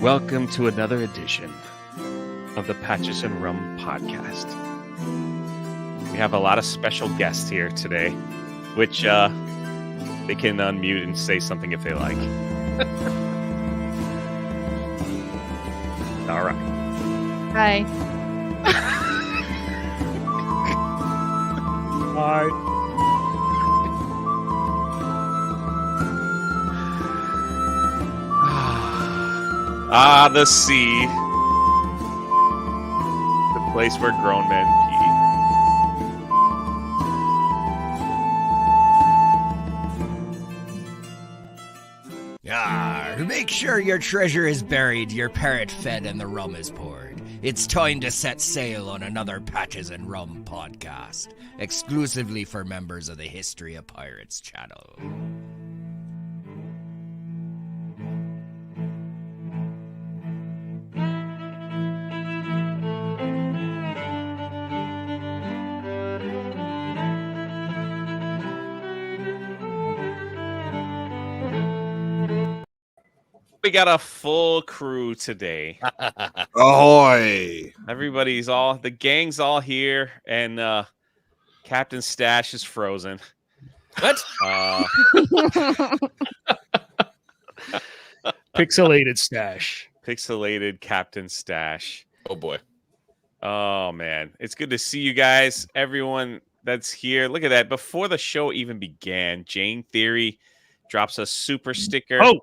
Welcome to another edition of the Patches and Rum podcast. We have a lot of special guests here today, which they can unmute and say something if they like. All right. Hi. Hi. The sea. The place where grown men pee. Make sure your treasure is buried, your parrot fed, and the rum is poured. It's time to set sail on another Patches and Rum podcast, exclusively for members of the History of Pirates channel. We got a full crew today. Ahoy! The gang's all here, and Captain Stash is frozen. What? Pixelated Stash. Pixelated Captain Stash. Oh, boy. Oh, man. It's good to see you guys. Everyone that's here. Look at that. Before the show even began, Jane Theory drops a super sticker. Oh!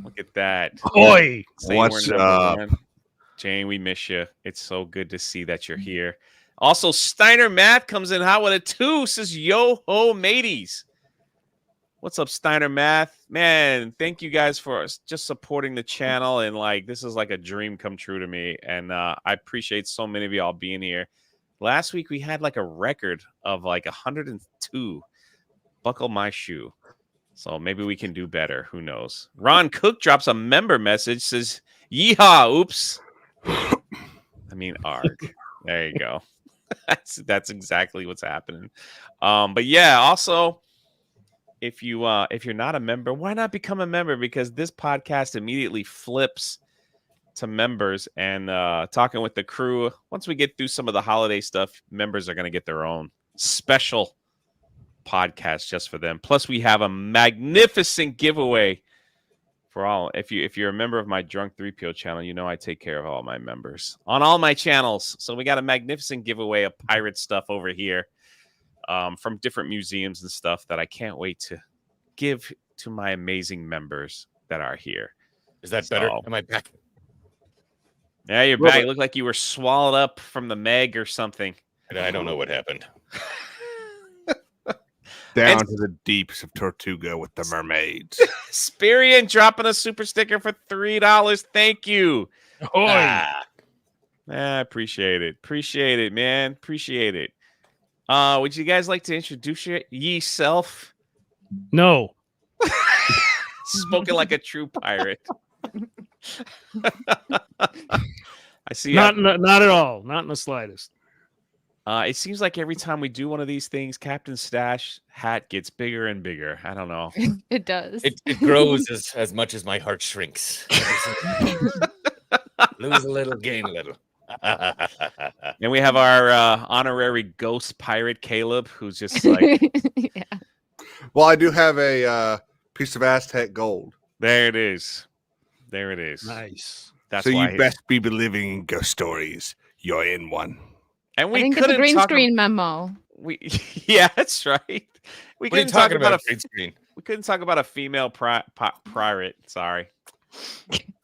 Look at that. Oi! What's up? Jane, we miss you. It's so good to see that you're here. Also, Steiner Math comes in hot with a 2. Says, yo ho, mateys. What's up, Steiner Math? Man, thank you guys for just supporting the channel. And this is like a dream come true to me. And I appreciate so many of y'all being here. Last week, we had a record of 102. Buckle my shoe. So maybe we can do better. Who knows? Ron Cook drops a member message, says, yeehaw, oops. I mean, arg. There you go. That's exactly what's happening. But yeah, also, if you're not a member, why not become a member? Because this podcast immediately flips to members, and talking with the crew. Once we get through some of the holiday stuff, members are going to get their own special podcast just for them. Plus, we have a magnificent giveaway for all. If you're a member of my Drunk 3PO channel, you know I take care of all my members on all my channels. So we got a magnificent giveaway of pirate stuff over here from different museums and stuff that I can't wait to give to my amazing members that are here. Is that better? Am I back? Yeah, you're back. You look like you were swallowed up from the Meg or something. I don't know what happened. Down to the deeps of Tortuga with the mermaids. Spirian dropping a super sticker for $3. Thank you. I appreciate it. Appreciate it, man. Appreciate it. Would you guys like to introduce yourself? No. Spoken like a true pirate. I see. Not at all. Not in the slightest. It seems like every time we do one of these things, Captain Stash hat gets bigger and bigger. I don't know. It does. It grows as much as my heart shrinks. Lose a little, gain a little. And we have our honorary ghost pirate, Caleb, who's just like... Yeah. Well, I do have a piece of Aztec gold. There it is. There it is. Nice. That's so why you best be believing in ghost stories. You're in one. And we I think it's a green screen memo. Yeah, that's right. We What are you couldn't talk talking about about? Green screen. We couldn't talk about a female pirate. Sorry,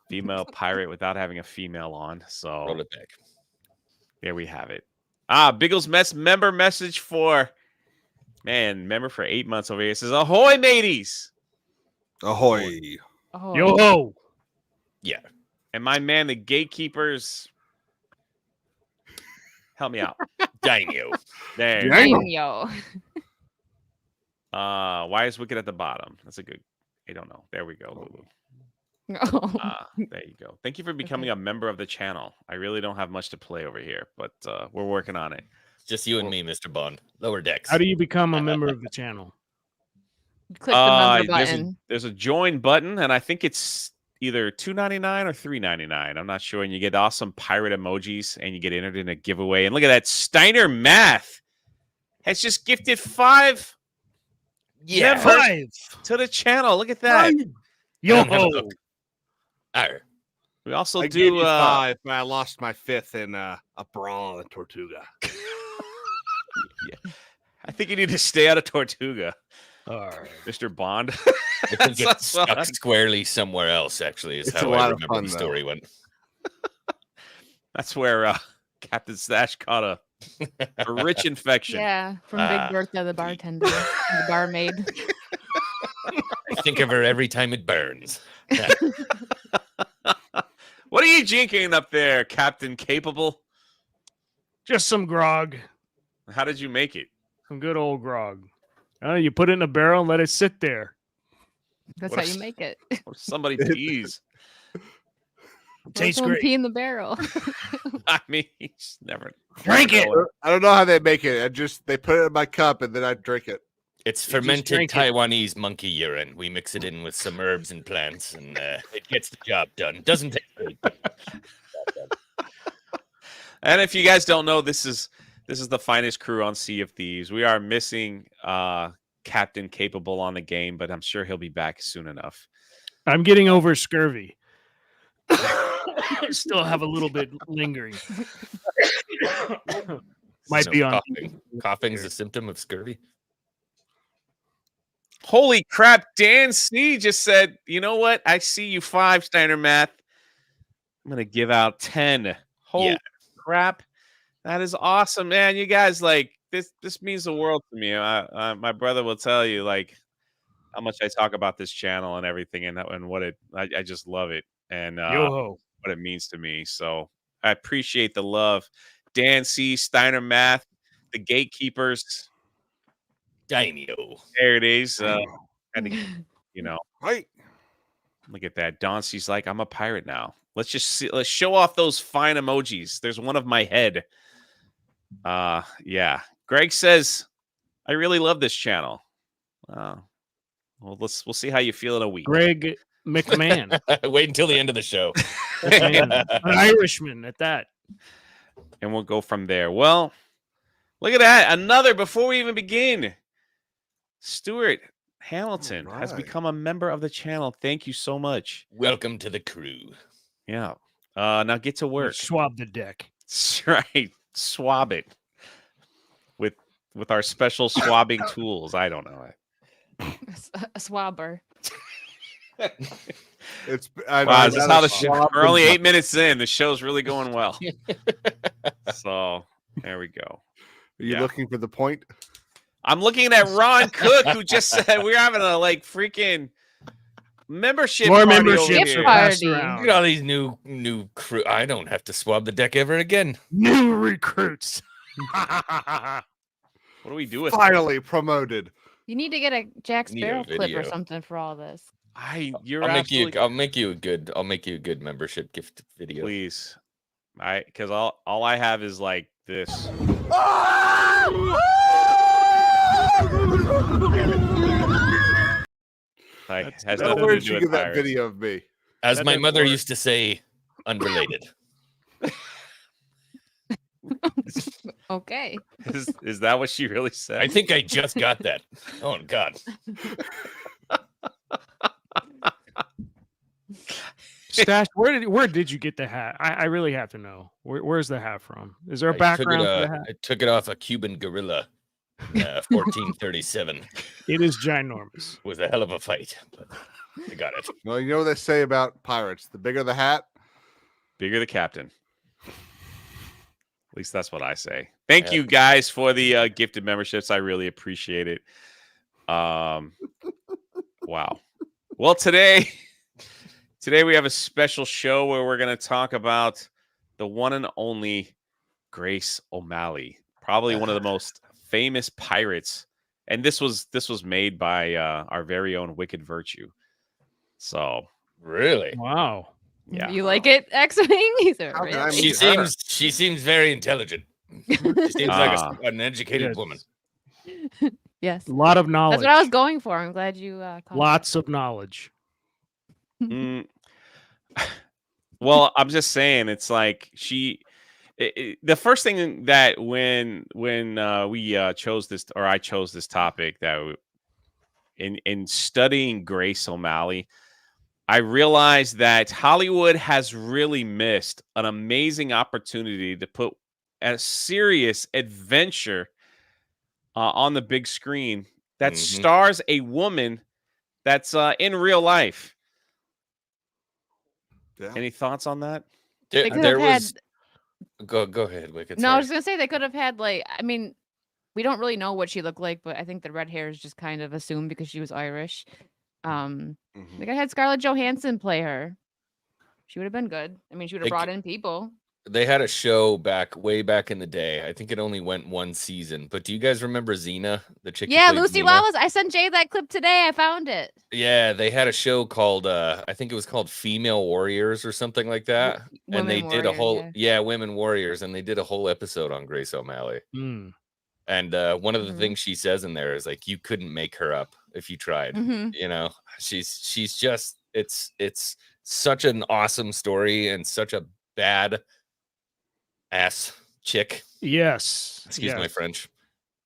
female pirate without having a female on. So Roll it back. there we have it. Biggles Mess member message for member for 8 months over here. It says, ahoy, mateys. Ahoy. Oh. Yo ho. Yeah. And my man, the gatekeepers. Help me out. Dino. There. Yeah. Yo. Why is Wicked at the bottom? That's a good. I don't know. There we go, Lulu. Oh. There you go. Thank you for becoming a member of the channel. I really don't have much to play over here, but we're working on it. Just you and me, Mr. Bond. Lower decks. How do you become a member of the channel? Click the member There's button. there's a join button, and I think it's either $2.99 or $3.99. I'm not sure. And you get awesome pirate emojis, and you get entered in a giveaway. And look at that, Steiner Math has just gifted 5 Yeah. members 5. to the channel. Look at that. Yo don't have a ho. look. Arr. We also I gave do you 5, but I lost my 5th in a brawl in Tortuga. I think you need to stay out of Tortuga, All right. Mr. Bond. I think That's it's stuck fun. squarely somewhere else, actually, is It's how a I lot of remember fun, the though. story went. That's where Captain Stash caught a rich infection. Yeah, from Ah, Big Bertha, the bartender, the barmaid. I think of her every time it burns. What are you drinking up there, Captain Capable? Just some grog. How did you make it? Some good old grog. You put it in a barrel and let it sit there. That's What how a- you make it. Or somebody pees. Tastes Someone great. pee in the barrel. I mean, he's never Drink it. I don't know how they make it. They put it in my cup and then I drink it. It's just fermented drink it. Taiwanese monkey urine. We mix it in with some herbs and plants, and it gets the job done. Doesn't take great. And if you guys don't know, this is the finest crew on Sea of Thieves. We are missing Captain Capable on the game, but I'm sure he'll be back soon enough. I'm getting over scurvy. Still have a little bit lingering. Might So be on. coughing. Coughing is a symptom of scurvy. Holy crap! Dan C just said, "You know what? I see you 5, Steiner Math. I'm gonna give out 10." Holy Yeah. crap! That is awesome, man. You guys like this. This means the world to me. My brother will tell you like how much I talk about this channel and everything, and what I just love it, and Yo ho. what it means to me. So I appreciate the love. Dan C, Steiner Math, the gatekeepers. Daimyo. There it is. And you know, Right. look at that. Dauncey's like, I'm a pirate now. Let's show off those fine emojis. There's one of my head. Yeah. Greg says, I really love this channel. Well, we'll see how you feel in a week. Greg McMahon. Wait until the end of the show. Man, an Irishman at that. And we'll go from there. Well, look at that. Another before we even begin. Stuart Hamilton has right. become a member of the channel. Thank you so much. Welcome to the crew. Yeah. Now get to work. Swab the deck. That's right. Swab it with our special swabbing tools. I don't know. A swabber. It's I Wow, know, this is that how the is show. swab We're only and- 8 minutes in. The show's really going well. So there we go. Are you yeah. looking for the point? I'm looking at Ron Cook, who just said we're having a like freaking membership More party over Gift here. memberships are passed party. Look around. at all these new crew. I don't have to swab the deck ever again. New recruits. What do we do with Finally promoted. You need to get a Jack Need a Sparrow clip or video. something for all this. You're I'll make you. absolutely I'll make you a good membership gift video. please. Because all I have is like this. Like has Now, nothing where to did do you with get that pirates. video of me? As That my didn't mother work. used to say, unrelated. Okay. Is that what she really said? I think I just got that. Oh God. Stash, where did you get the hat? I really have to know. Where's the hat from? Is there a I background for the hat? I took it off a Cuban gorilla. 1437 It is ginormous. was a hell of a fight, but I got it. Well, you know what they say about pirates: the bigger the hat. Bigger the captain. At least that's what I say. Thank you guys for the gifted memberships. I really appreciate it. Wow. Well, today we have a special show where we're going to talk about the one and only Grace O'Malley, probably one of the most famous pirates. And this was made by our very own Wicked Virtue. So Really? Wow. Yeah. You like it, X-Wing? He's a How can I really? She meet her? seems very intelligent. She seems like an educated Yes. woman. Yes. A lot of knowledge. That's what I was going for. I'm glad you caught Lots of knowledge. Mm. Well, I'm just saying, it's like the first thing that when we chose this, or I chose this topic, that in studying Grace O'Malley, I realized that Hollywood has really missed an amazing opportunity to put a serious adventure on the big screen that Mhm. stars a woman that's in real life. Yeah. Any thoughts on that? They could There have was. had. Go ahead, Wicked. No, I sorry. was gonna say they could have had like. I mean, we don't really know what she looked like, but I think the red hair is just kind of assumed because she was Irish. Mhm. They could have had Scarlett Johansson play her. She would have been good. I mean, she would They have brought in people. They had a show way back in the day. I think it only went one season. But do you guys remember Xena, the chick? who Yeah, played Lucy Xena? Lawless. I sent Jay that clip today. I found it. Yeah, they had a show called I think it was called Female Warriors or something like that. And they Women did a Warriors, whole yeah. Women Warriors, and they did a whole episode on Grace O'Malley. Mm. And one of the Mhm. things she says in there is like, you couldn't make her up if you tried. Mhm. You know, she's just it's such an awesome story and such a bad ass chick. Yes. Excuse my yes. French.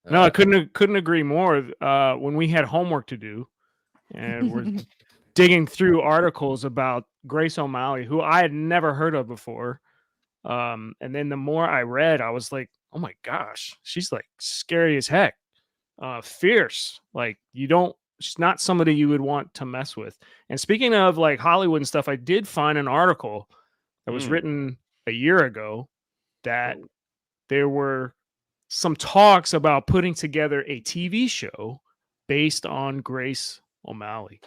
No, I couldn't agree more. When we had homework to do, and we're digging through articles about Grace O'Malley, who I had never heard of before, and then the more I read, I was like, "Oh my gosh, she's like scary as heck, fierce. Like she's not somebody you would want to mess with." And speaking of like Hollywood and stuff, I did find an article that was written a year ago that there were some talks about putting together a TV show based on Grace O'Malley.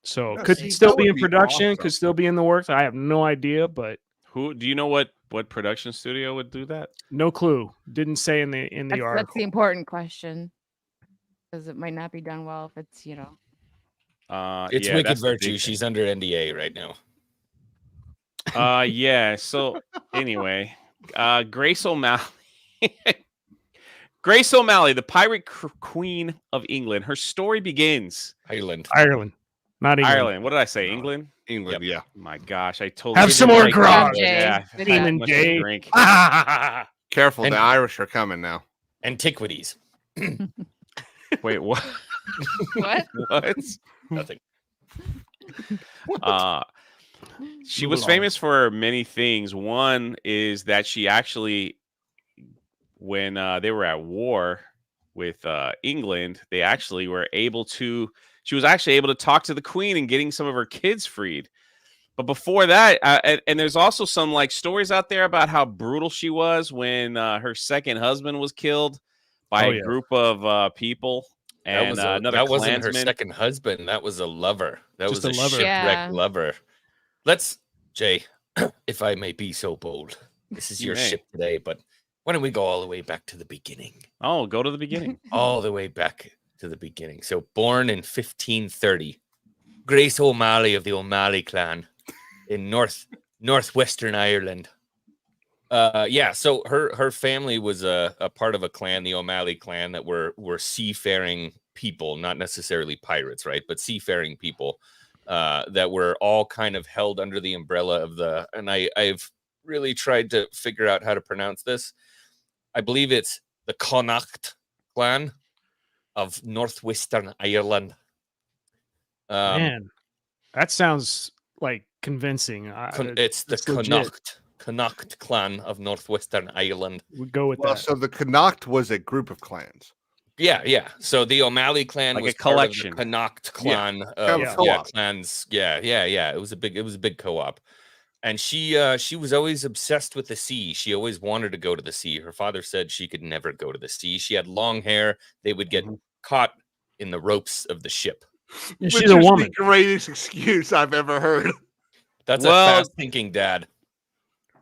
So Yeah, could see, still that be would in be production, awesome. could still be in the works. I have no idea, but Who do you know what production studio would do that? no clue. Didn't say in the That's article. the important question, because it might not be done well if it's It's yeah, Wicked that's the big Virtue. thing. She's under NDA right now. Yeah. So anyway, Grace O'Malley. Grace O'Malley, the pirate queen of England. Her story begins Ireland. Ireland, not England. Ireland. What did I say? England? England, yeah. My gosh, I totally Have some didn't more like grog. that. Jay. Yeah, Good had job. Demon much to Jay. drink. Careful, And- the Irish are coming now. Antiquities. Wait, what? what? What? Nothing. She Move was along. famous for many things. One is that she actually, when they were at war with England, they actually were able to. She was actually able to talk to the Queen and getting some of her kids freed. But before that, and there's also some like stories out there about how brutal she was when her second husband was killed by Oh, a yeah. group of people. And another that wasn't her Klansman. second husband. That was a lover. That Just was a a lover. shipwrecked Yeah. lover. Let's, Jay, if I may be so bold, this is You your may. ship today, but why don't we go all the way back to the beginning? Oh, go to the beginning. All the way back to the beginning. So, born in 1530, Grace O'Malley of the O'Malley clan in northwestern Ireland. Yeah, so her family was a part of a clan, the O'Malley clan, that were seafaring people, not necessarily pirates, right? But seafaring people that were all kind of held under the umbrella of and I've really tried to figure out how to pronounce this. I believe it's the Connacht clan of northwestern Ireland. Man, that sounds like convincing. It's the that's legit. Connacht clan of northwestern Ireland. We go with Well, that. so the Connacht was a group of clans. Yeah. So the O'Malley clan Like was a collection. part of the Connacht clan. Kind of Of, co-op. clans. Yeah. It was a big co-op. And she was always obsessed with the sea. She always wanted to go to the sea. Her father said she could never go to the sea. She had long hair. They would get caught in the ropes of the ship. Yeah, Which she's a is woman. the greatest excuse I've ever heard. That's Well- a fast thinking dad.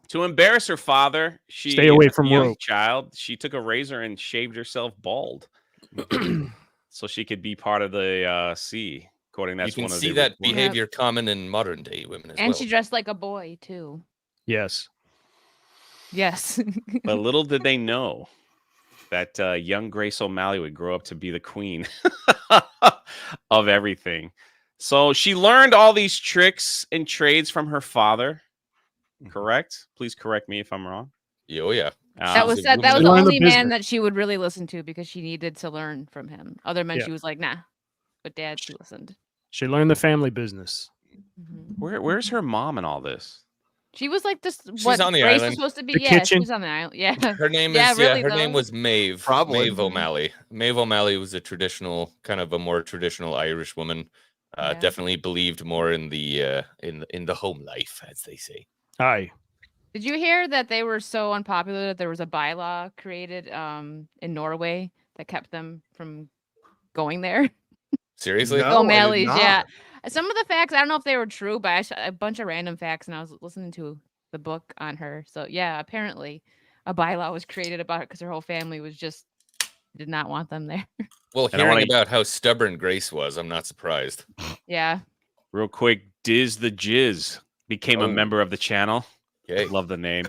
To embarrass her father, she Stay away as a from young rope. child. She took a razor and shaved herself bald, so she could be part of the sea According, that's you one can of see the that reports. behavior common in modern day women as And well. she dressed like a boy too. Yes. Yes. But little did they know that young Grace O'Malley would grow up to be the queen of everything. So she learned all these tricks and trades from her father. Correct? Please correct me if I'm wrong. Oh yeah. That was a that, that was woman the Learn the only man business. that she would really listen to because she needed to learn from him. Other men, Yeah. she was like, nah. But dad, she listened. She learned the family business. Mhm. Where's her mom in all this? She was like this. She's What on the Grace was island. supposed to be? The Yeah, kitchen. she was on the island. Yeah. Her name Yeah, is really, her name though. was Maeve. Probably. Maeve O'Malley. Maeve O'Malley was a traditional, kind of a more traditional Irish woman. Yeah. Definitely believed more in the in the home life, as they say. Aye. Did you hear that they were so unpopular that there was a bylaw created in Norway that kept them from going there? Seriously? No, I did O'Malley's, yeah. not. Some of the facts, I don't know if they were true, but I saw a bunch of random facts, and I was listening to the book on her. So yeah, apparently a bylaw was created about it because her whole family was just did not want them there. Well, And I hearing wanna- about how stubborn Grace was, I'm not surprised. Yeah. Real quick, Diz the Jizz became a Oh. member of the channel. Okay. Love the name.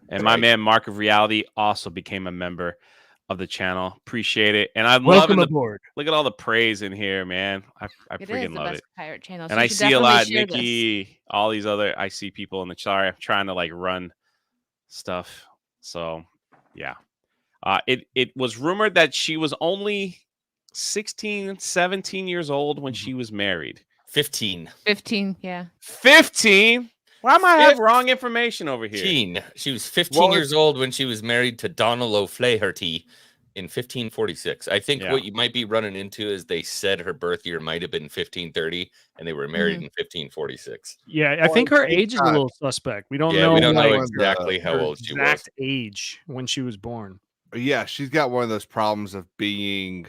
And my Right. man Mark of Reality also became a member of the channel. Appreciate it. And I'm Welcome loving the aboard. look at all the praise in here, man. I It is freaking the love best it. pirate channel. And so I you should see a definitely lot, share this. Nikki, all these other I see people in the sorry, I'm trying to like run stuff. So yeah. It was rumored that she was only 16, 17 years old when she was married. 15. 15, yeah. 15? Why am I have wrong information over here? 15. She was 15 Well, years old when she was married to Donald O'Flaherty in 1546. I think Yeah. what you might be running into is they said her birth year might have been 1530 and they were married in 1546. Yeah, I think her age is a God. little suspect. We don't Yeah, know, we don't know like, exactly how her old she was. exact age when she was born. Yeah, she's got one of those problems of being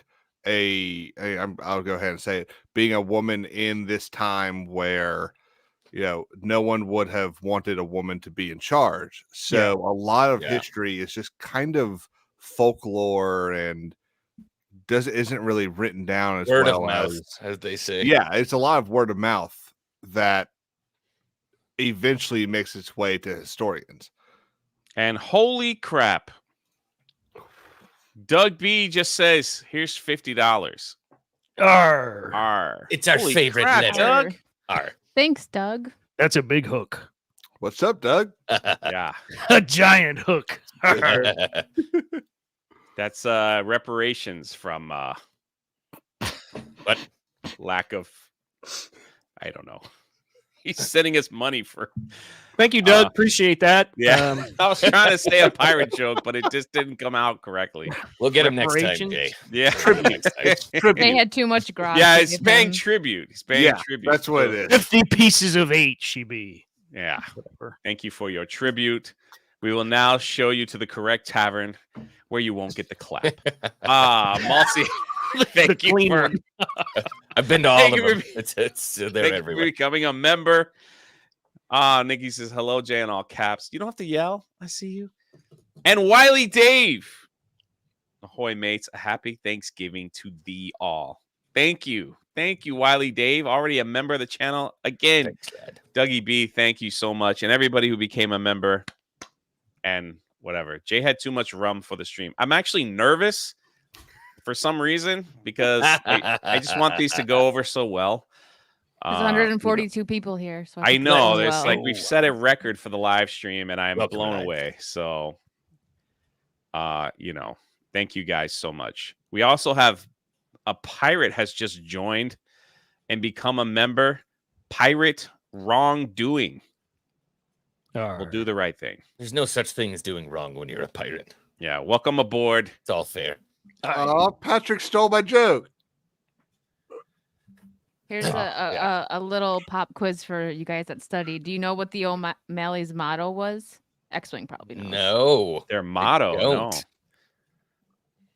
I'll go ahead and say it, being a woman in this time where, no one would have wanted a woman to be in charge. So a lot of Yeah. history is just kind of folklore and isn't really written down as Word well of mouth, as as they say. yeah, it's a lot of word of mouth that eventually makes its way to historians. And holy crap. Doug B just says, here's $50. Arr, R. It's our favorite letter. Doug. R. Thanks, Doug. that's a big hook. What's up, Doug? Yeah. A giant hook. That's reparations from What? lack of I don't know. He's sending us money for Thank you, Doug. Appreciate that. yeah. I was trying to say a pirate joke, but it just didn't come out correctly. We'll get him next time, Reparations? Jay. Yeah. Next time. They Tribute. had too much grog. Yeah, to he's give paying him. tribute. He's paying Yeah, tribute. that's what it is. 50 pieces of HEB. Yeah. Whatever. Thank you for your tribute. We will now show you to the correct tavern where you won't get the clap. Malsey, thank The you clean for one. I've been to all Thank of you them. for- It's they're thank you for everywhere. becoming a member. Nikki says hello, Jay, in all caps. You don't have to yell. I see you. And Wiley Dave. Ahoy, mates. A happy Thanksgiving to thee all. Thank you. Thank you, Wiley Dave. Already a member of the channel. Again, Thanks, lad. Dougie B, thank you so much. And everybody who became a member and whatever. Jay had too much rum for the stream. I'm actually nervous for some reason because I just want these to go over so well. There's 142 people here. So I think that know. as There's well. like we've set a record for the live stream and I'm Welcome, blown lad. away. So thank you guys so much. We also have a pirate has just joined and become a member. Pirate Wrongdoing. We'll do the right thing. There's no such thing as doing wrong when you're a pirate. Yeah, welcome aboard. It's all fair. Oh, Patrick stole my joke. Here's Yeah. a little pop quiz for you guys that study. Do you know what the O'Malley's motto was? X-Wing probably knows. No. Their motto. No. don't.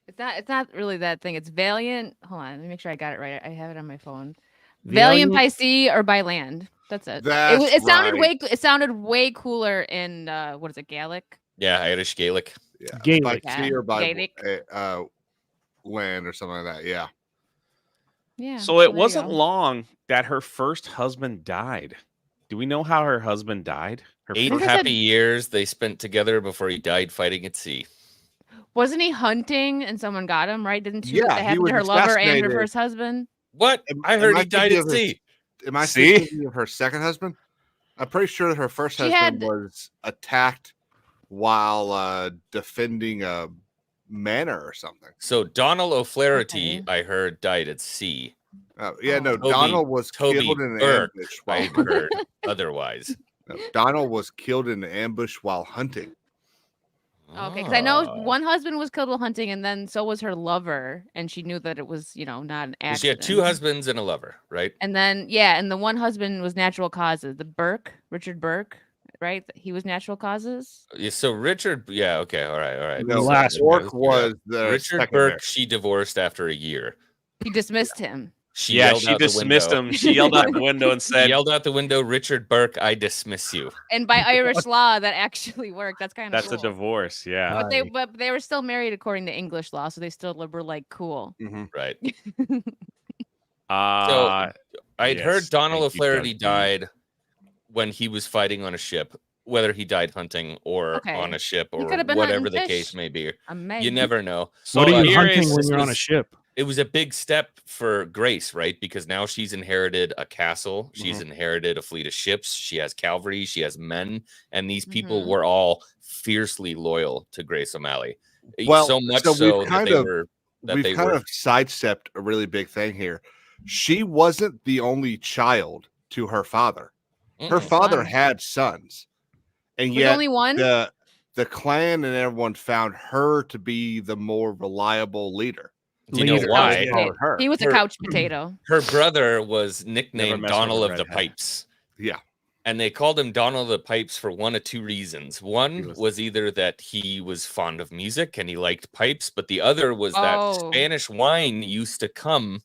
It's not really that thing. It's valiant. Hold on, let me make sure I got it right. I have it on my phone. Valiant by sea or by land. That's it. That's It sounded right. it sounded way cooler in what is it, Gaelic? Yeah, Irish Gaelic. Yeah, Gaelic. by sea or by Gaelic. land or something like that. Yeah. Yeah. So it there you wasn't go. long that her first husband died. Do we know how her husband died? Her 8 think I happy said- years they spent together before he died fighting at sea. Wasn't he hunting and someone got him, right? Didn't she Yeah, that he happened was to her lover and her assassinated. first husband? What? Am- I am heard I he died thinking at of his- sea. Am I See? thinking of her second husband? I'm pretty sure that her first She husband had- was attacked while defending a manor or something. So Donald O'Flaherty, Okay. I heard, died at sea. Yeah, no, Toby- Donald was Toby killed in an Burke, ambush I while hunting. heard otherwise. No, Donald was killed in an ambush while hunting. Okay, because I know Ah. one husband was killed while hunting, and then so was her lover, and she knew that it was, not an She accident. had 2 husbands and a lover, right? And then, and the one husband was natural causes. The Richard Burke, right? He was natural causes. Yeah, so Richard, yeah, okay, all right. No, last Bork Yeah. was the Richard secondary. Burke, she divorced after a year. He dismissed him. She Yeah, yelled she out the dismissed window. him. She yelled out the window and She said, yelled out the window, Richard Burke, I dismiss you. And by Irish law, that actually worked. That's kind of "That's a divorce." Yeah. But they were still married according to English law, so they still were like cool. Mhm. Right. Uh, I'd Yes, heard Donald thank you, O'Flaherty Doug B. died when he was fighting on a ship, whether he died hunting or Okay. on a ship He or could have been whatever hunting the case fish. may be. Amazing. You never know. so What are you here hunting is- when you're on a was- ship? It was a big step for Grace, right? Because now she's inherited a castle, she's inherited a fleet of ships, she has cavalry, she has men, and these people Mhm. were all fiercely loyal to Grace O'Malley. Well, so much so we've so that kind they of- were that We've they kind were of sidestepped a really big thing here. She wasn't the only child to her father. Her Mm-mm. father Son. had sons, and Was yet only one? the clan and everyone found her to be the more reliable leader. Do you know Leader. why? Couch Followed her. He was a Her- couch potato. Her brother was nicknamed mess with a Donald of the redhead. Pipes. Yeah. And they called him Donald of the Pipes for one of 2 reasons. One He was- was either that he was fond of music and he liked pipes, but the other was that Oh. Spanish wine used to come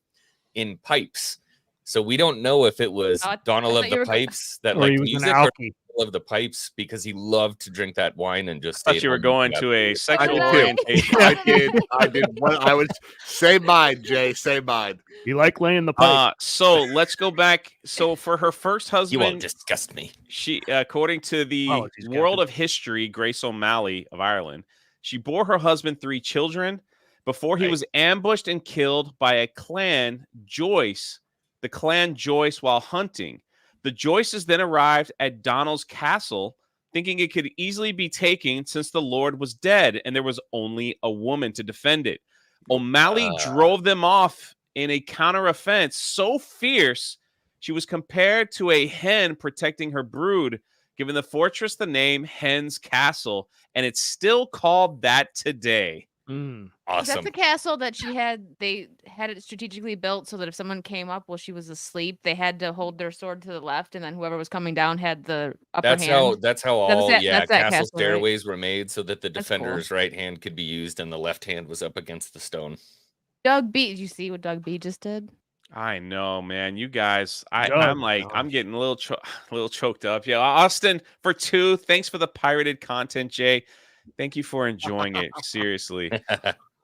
in pipes. So we don't know if it was Oh, I Donald thought of you the were- Pipes that Or liked he was an music or alky. Donald of the Pipes because he loved to drink that wine and just I stayed thought you were home going and to got a food. sexual no. orientation. I did. What I was say mine, Jay. Say mine. You like laying the pipe? So let's go back. So for her first You won't husband, disgust me. she, according to the Apologies, World Captain. of History, Grace O'Malley of Ireland, she bore her husband 3 children before he Right. was ambushed and killed by a clan, the clan Joyce, while hunting. The Joyces then arrived at Donald's castle, thinking it could easily be taken since the Lord was dead and there was only a woman to defend it. O'Malley drove them off in a counteroffense so fierce she was compared to a hen protecting her brood, giving the fortress the name Hen's Castle, and it's still called that today. Mm. That's Awesome. the castle that she had. They had it strategically built so that if someone came up while she was asleep, they had to hold their sword to the left, and then whoever was coming down had the upper That's hand. how that's how That's all that- yeah that's that castle castle, right? stairways were made so that the That's cool. defender's right hand could be used and the left hand was up against the stone. Doug B. Did you see what Doug B. just did? I know, man. You guys, I'm God, like, I'm gosh. getting a little, a little choked up. Yeah, Austin for 2. Thanks for the pirated content, Jay. Thank you for enjoying it. Seriously.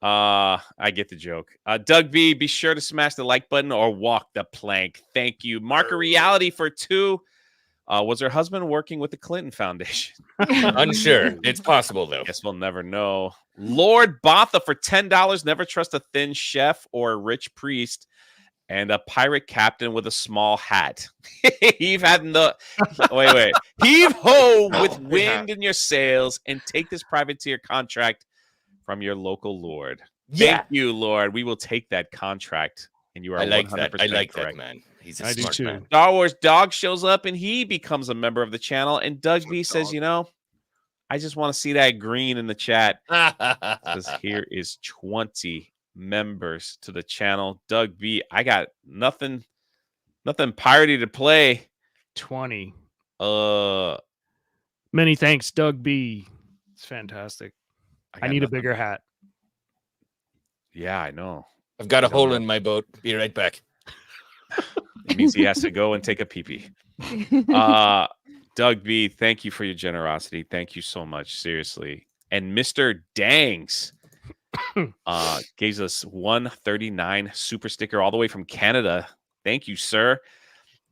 I get the joke. Doug B, be sure to smash the like button or walk the plank. Thank you. Marker Reality for 2. Was her husband working with the Clinton Foundation? Unsure. It's possible though. Guess we'll never know. Lord Botha for $10. Never trust a thin chef or a rich priest. And a pirate captain with a small hat. Heave had the wait. Heave ho with wind in your sails and take this privateer contract from your local lord. Yeah. Thank you, Lord. We will take that contract. And you are I like that. 100% I like correct. that man. He's a I do smart too. man. Star Wars Dog shows up and he becomes a member of the channel. And Doug B says, I just want to see that green in the chat. Says here is 20 members to the channel. Doug B, I got nothing piratey to play. 20. Uh, Many thanks, Doug B. It's fantastic. I got need a nothing. bigger hat. Yeah, I know. I've got a I don't hole know. in my boat. Be right back. It means he has to go and take a pee-pee. Doug B, thank you for your generosity. Thank you so much. Seriously. And Mr. Dangs Gives us 139 super sticker all the way from Canada. Thank you, sir.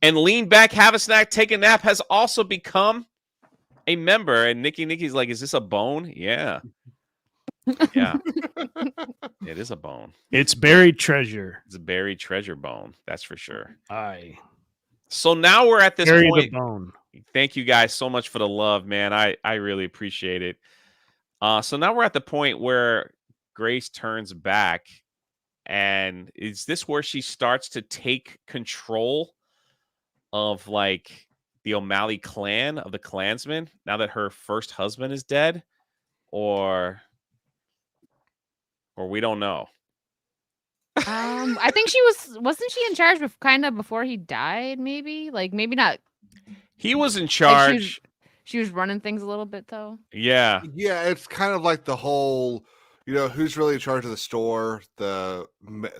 And Lean Back, Have a Snack, Take a Nap has also become a member. And Nikki's like, is this a bone? Yeah. Yeah. It is a bone. It's buried treasure. It's a buried treasure bone. That's for sure. I So now we're at this bury point. the bone. Thank you guys so much for the love, man. I really appreciate it. So now we're at the point where Grace turns back. And is this where she starts to take control of like the O'Malley clan, of the clansmen, now that her first husband is dead? Or we don't know. I think wasn't she in charge kind of before he died? Maybe maybe not. He was in Like charge. she was running things a little bit though. Yeah. Yeah, it's kind of like the whole, who's really in charge of the store, the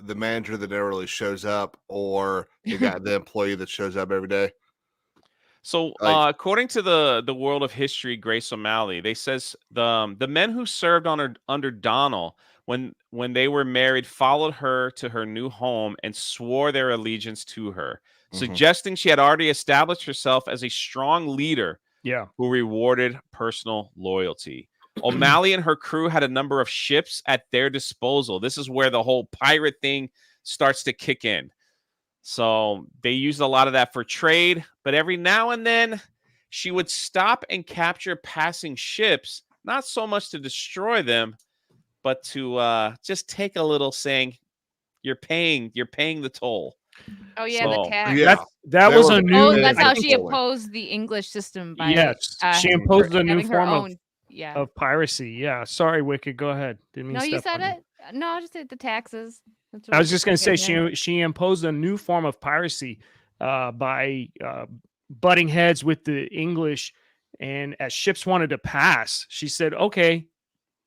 manager that never really shows up, or the employee that shows up every day. So, according to the World of History, Grace O'Malley, they says the men who served under Donnell when they were married followed her to her new home and swore their allegiance to her, suggesting she had already established herself as a strong leader. Yeah, who rewarded personal loyalty. O'Malley and her crew had a number of ships at their disposal. This is where the whole pirate thing starts to kick in. So they used a lot of that for trade, but every now and then she would stop and capture passing ships, not so much to destroy them, but to just take a little, saying, you're paying the toll. Oh yeah, So, the tax. yeah. that was a new. Oh, that's I how think- she opposed the English system by Yes, she imposed a new having her form own. Yeah. of piracy. Yeah, sorry, Wicked. Go ahead. Didn't mean No, to you step said on it. No, I just said the taxes. That's I what was just going to say yeah. she imposed a new form of piracy by butting heads with the English, and as ships wanted to pass, she said, "Okay,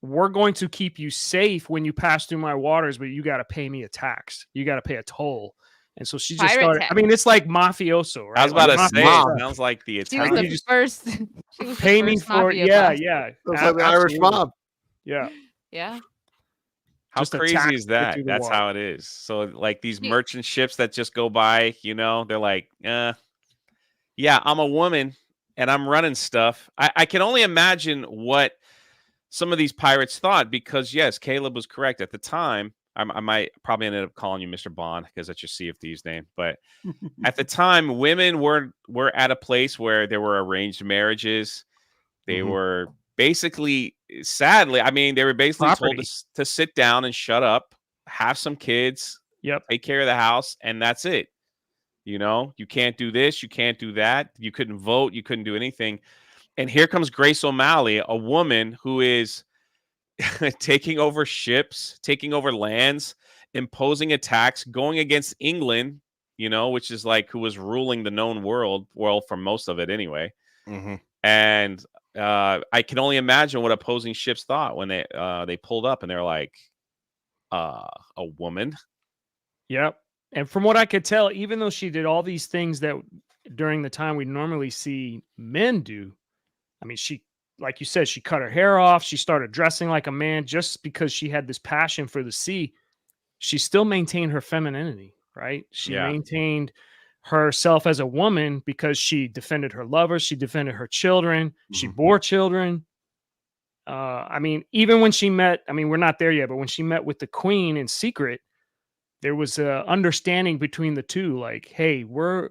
we're going to keep you safe when you pass through my waters, but you got to pay me a tax. You got to pay a toll." And so she just Pirate started. tax. I mean, it's like mafioso, right? I was about Like to say, mafia. it sounds like the She was Italian. the first. She was Pay the me first for mafia yeah, boss. yeah. It's like the Irish Absolutely. mob. Yeah. Yeah. How Just a crazy tax is to get that? through the That's water. how it is. So, like these Yeah. merchant ships that just go by, they're like, yeah, I'm a woman and I'm running stuff. I can only imagine what some of these pirates thought, because, yes, Caleb was correct at the time. I might probably ended up calling you Mr. Bond because that's your Sea of Thieves name. But at the time, women were at a place where there were arranged marriages. They were basically, sadly, I mean, they were basically Property. told to sit down and shut up, have some kids, Yep. take care of the house, and that's it. You can't do this, you can't do that. You couldn't vote, you couldn't do anything. And here comes Grace O'Malley, a woman who is taking over ships, taking over lands, imposing a tax, going against England, which is like who was ruling the known world, well, for most of it anyway. And I can only imagine what opposing ships thought when they pulled up and they're like, a woman. Yep. And from what I could tell, even though she did all these things that during the time we normally see men do, I mean, she, like you said, she cut her hair off. She started dressing like a man just because she had this passion for the sea. She still maintained her femininity, right? She Yeah. maintained herself as a woman because she defended her lovers. She defended her children. She bore children. I mean, even when she met, I mean, we're not there yet, but when she met with the queen in secret, there was a understanding between the two. Like, hey, we're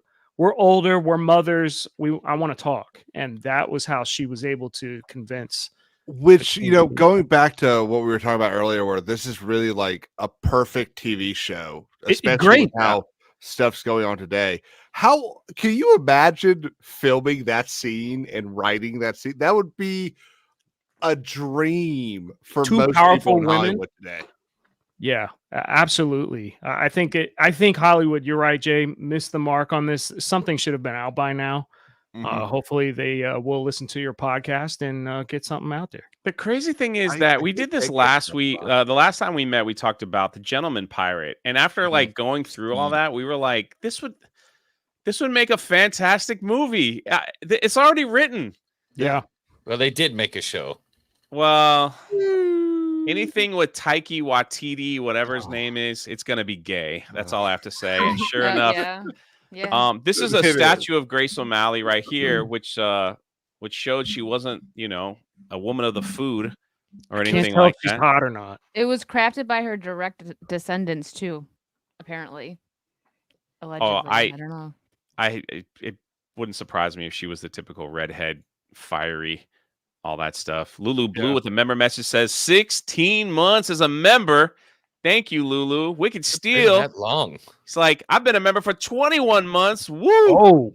older, we're mothers. I want to talk, and that was how she was able to convince. Which, going back to what we were talking about earlier, where this is really like a perfect TV show, especially great. with how stuff's going on today. How can you imagine filming that scene and writing that scene? That would be a dream for Two most powerful people in women. Hollywood today. Yeah, absolutely. I think Hollywood, you're right, Jay, missed the mark on this. Something should have been out by now. Hopefully they will listen to your podcast and get something out there. The crazy thing is I that we think did they this get last stuff week. done. The last time we met, we talked about the Gentleman Pirate, and after like going through all that, we were like, this would make a fantastic movie. It's already written. Yeah. Well, they did make a show. Well, anything with Taiki Waititi, whatever his name is, it's gonna be gay. That's all I have to say. And sure enough, Yeah. this is a It is. statue of Grace O'Malley right here, which showed she wasn't, a woman of the food or Can't anything tell like if she's that. hot or not. It was crafted by her direct descendants too, apparently. Allegedly. I don't know. It wouldn't surprise me if she was the typical redhead, fiery, all that stuff. Lulu Blue Yeah. with the member message says 16 months as a member. Thank you, Lulu. Wicked Been Steel. that long. It's like, I've been a member for 21 months. Woo! Oh,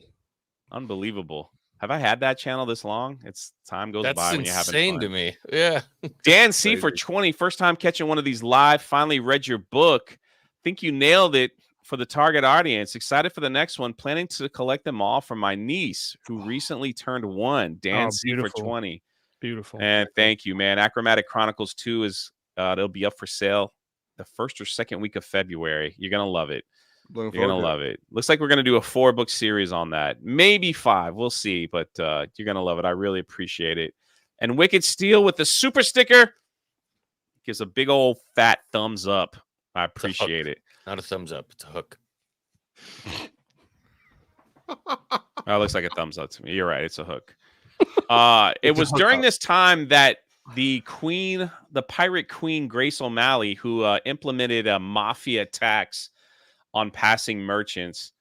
Unbelievable. Have I had that channel this long? It's time goes That's by when you're having insane fun. to me. Yeah. Dan C for Crazy. 20. First time catching one of these live. Finally read your book. Think you nailed it for the target audience. Excited for the next one. Planning to collect them all from my niece who recently turned 1. Dan Oh, C for beautiful. 20. beautiful. And thank you, man. Achromatic Chronicles 2 is they'll be up for sale the first or second week of February. You're gonna love it. Looking You're gonna forward to love it. Looks like we're gonna do a 4-book series on that, maybe 5. We'll see, but you're gonna love it. I really appreciate it. And Wicked Steel with the super sticker gives a big old fat thumbs up. I appreciate it. Not a thumbs up. It's a hook. Oh, it looks like a thumbs up to me. You're right. It's a hook. It It's a was hook during up. this time that the pirate queen, Grace O'Malley, who implemented a mafia tax on passing merchants.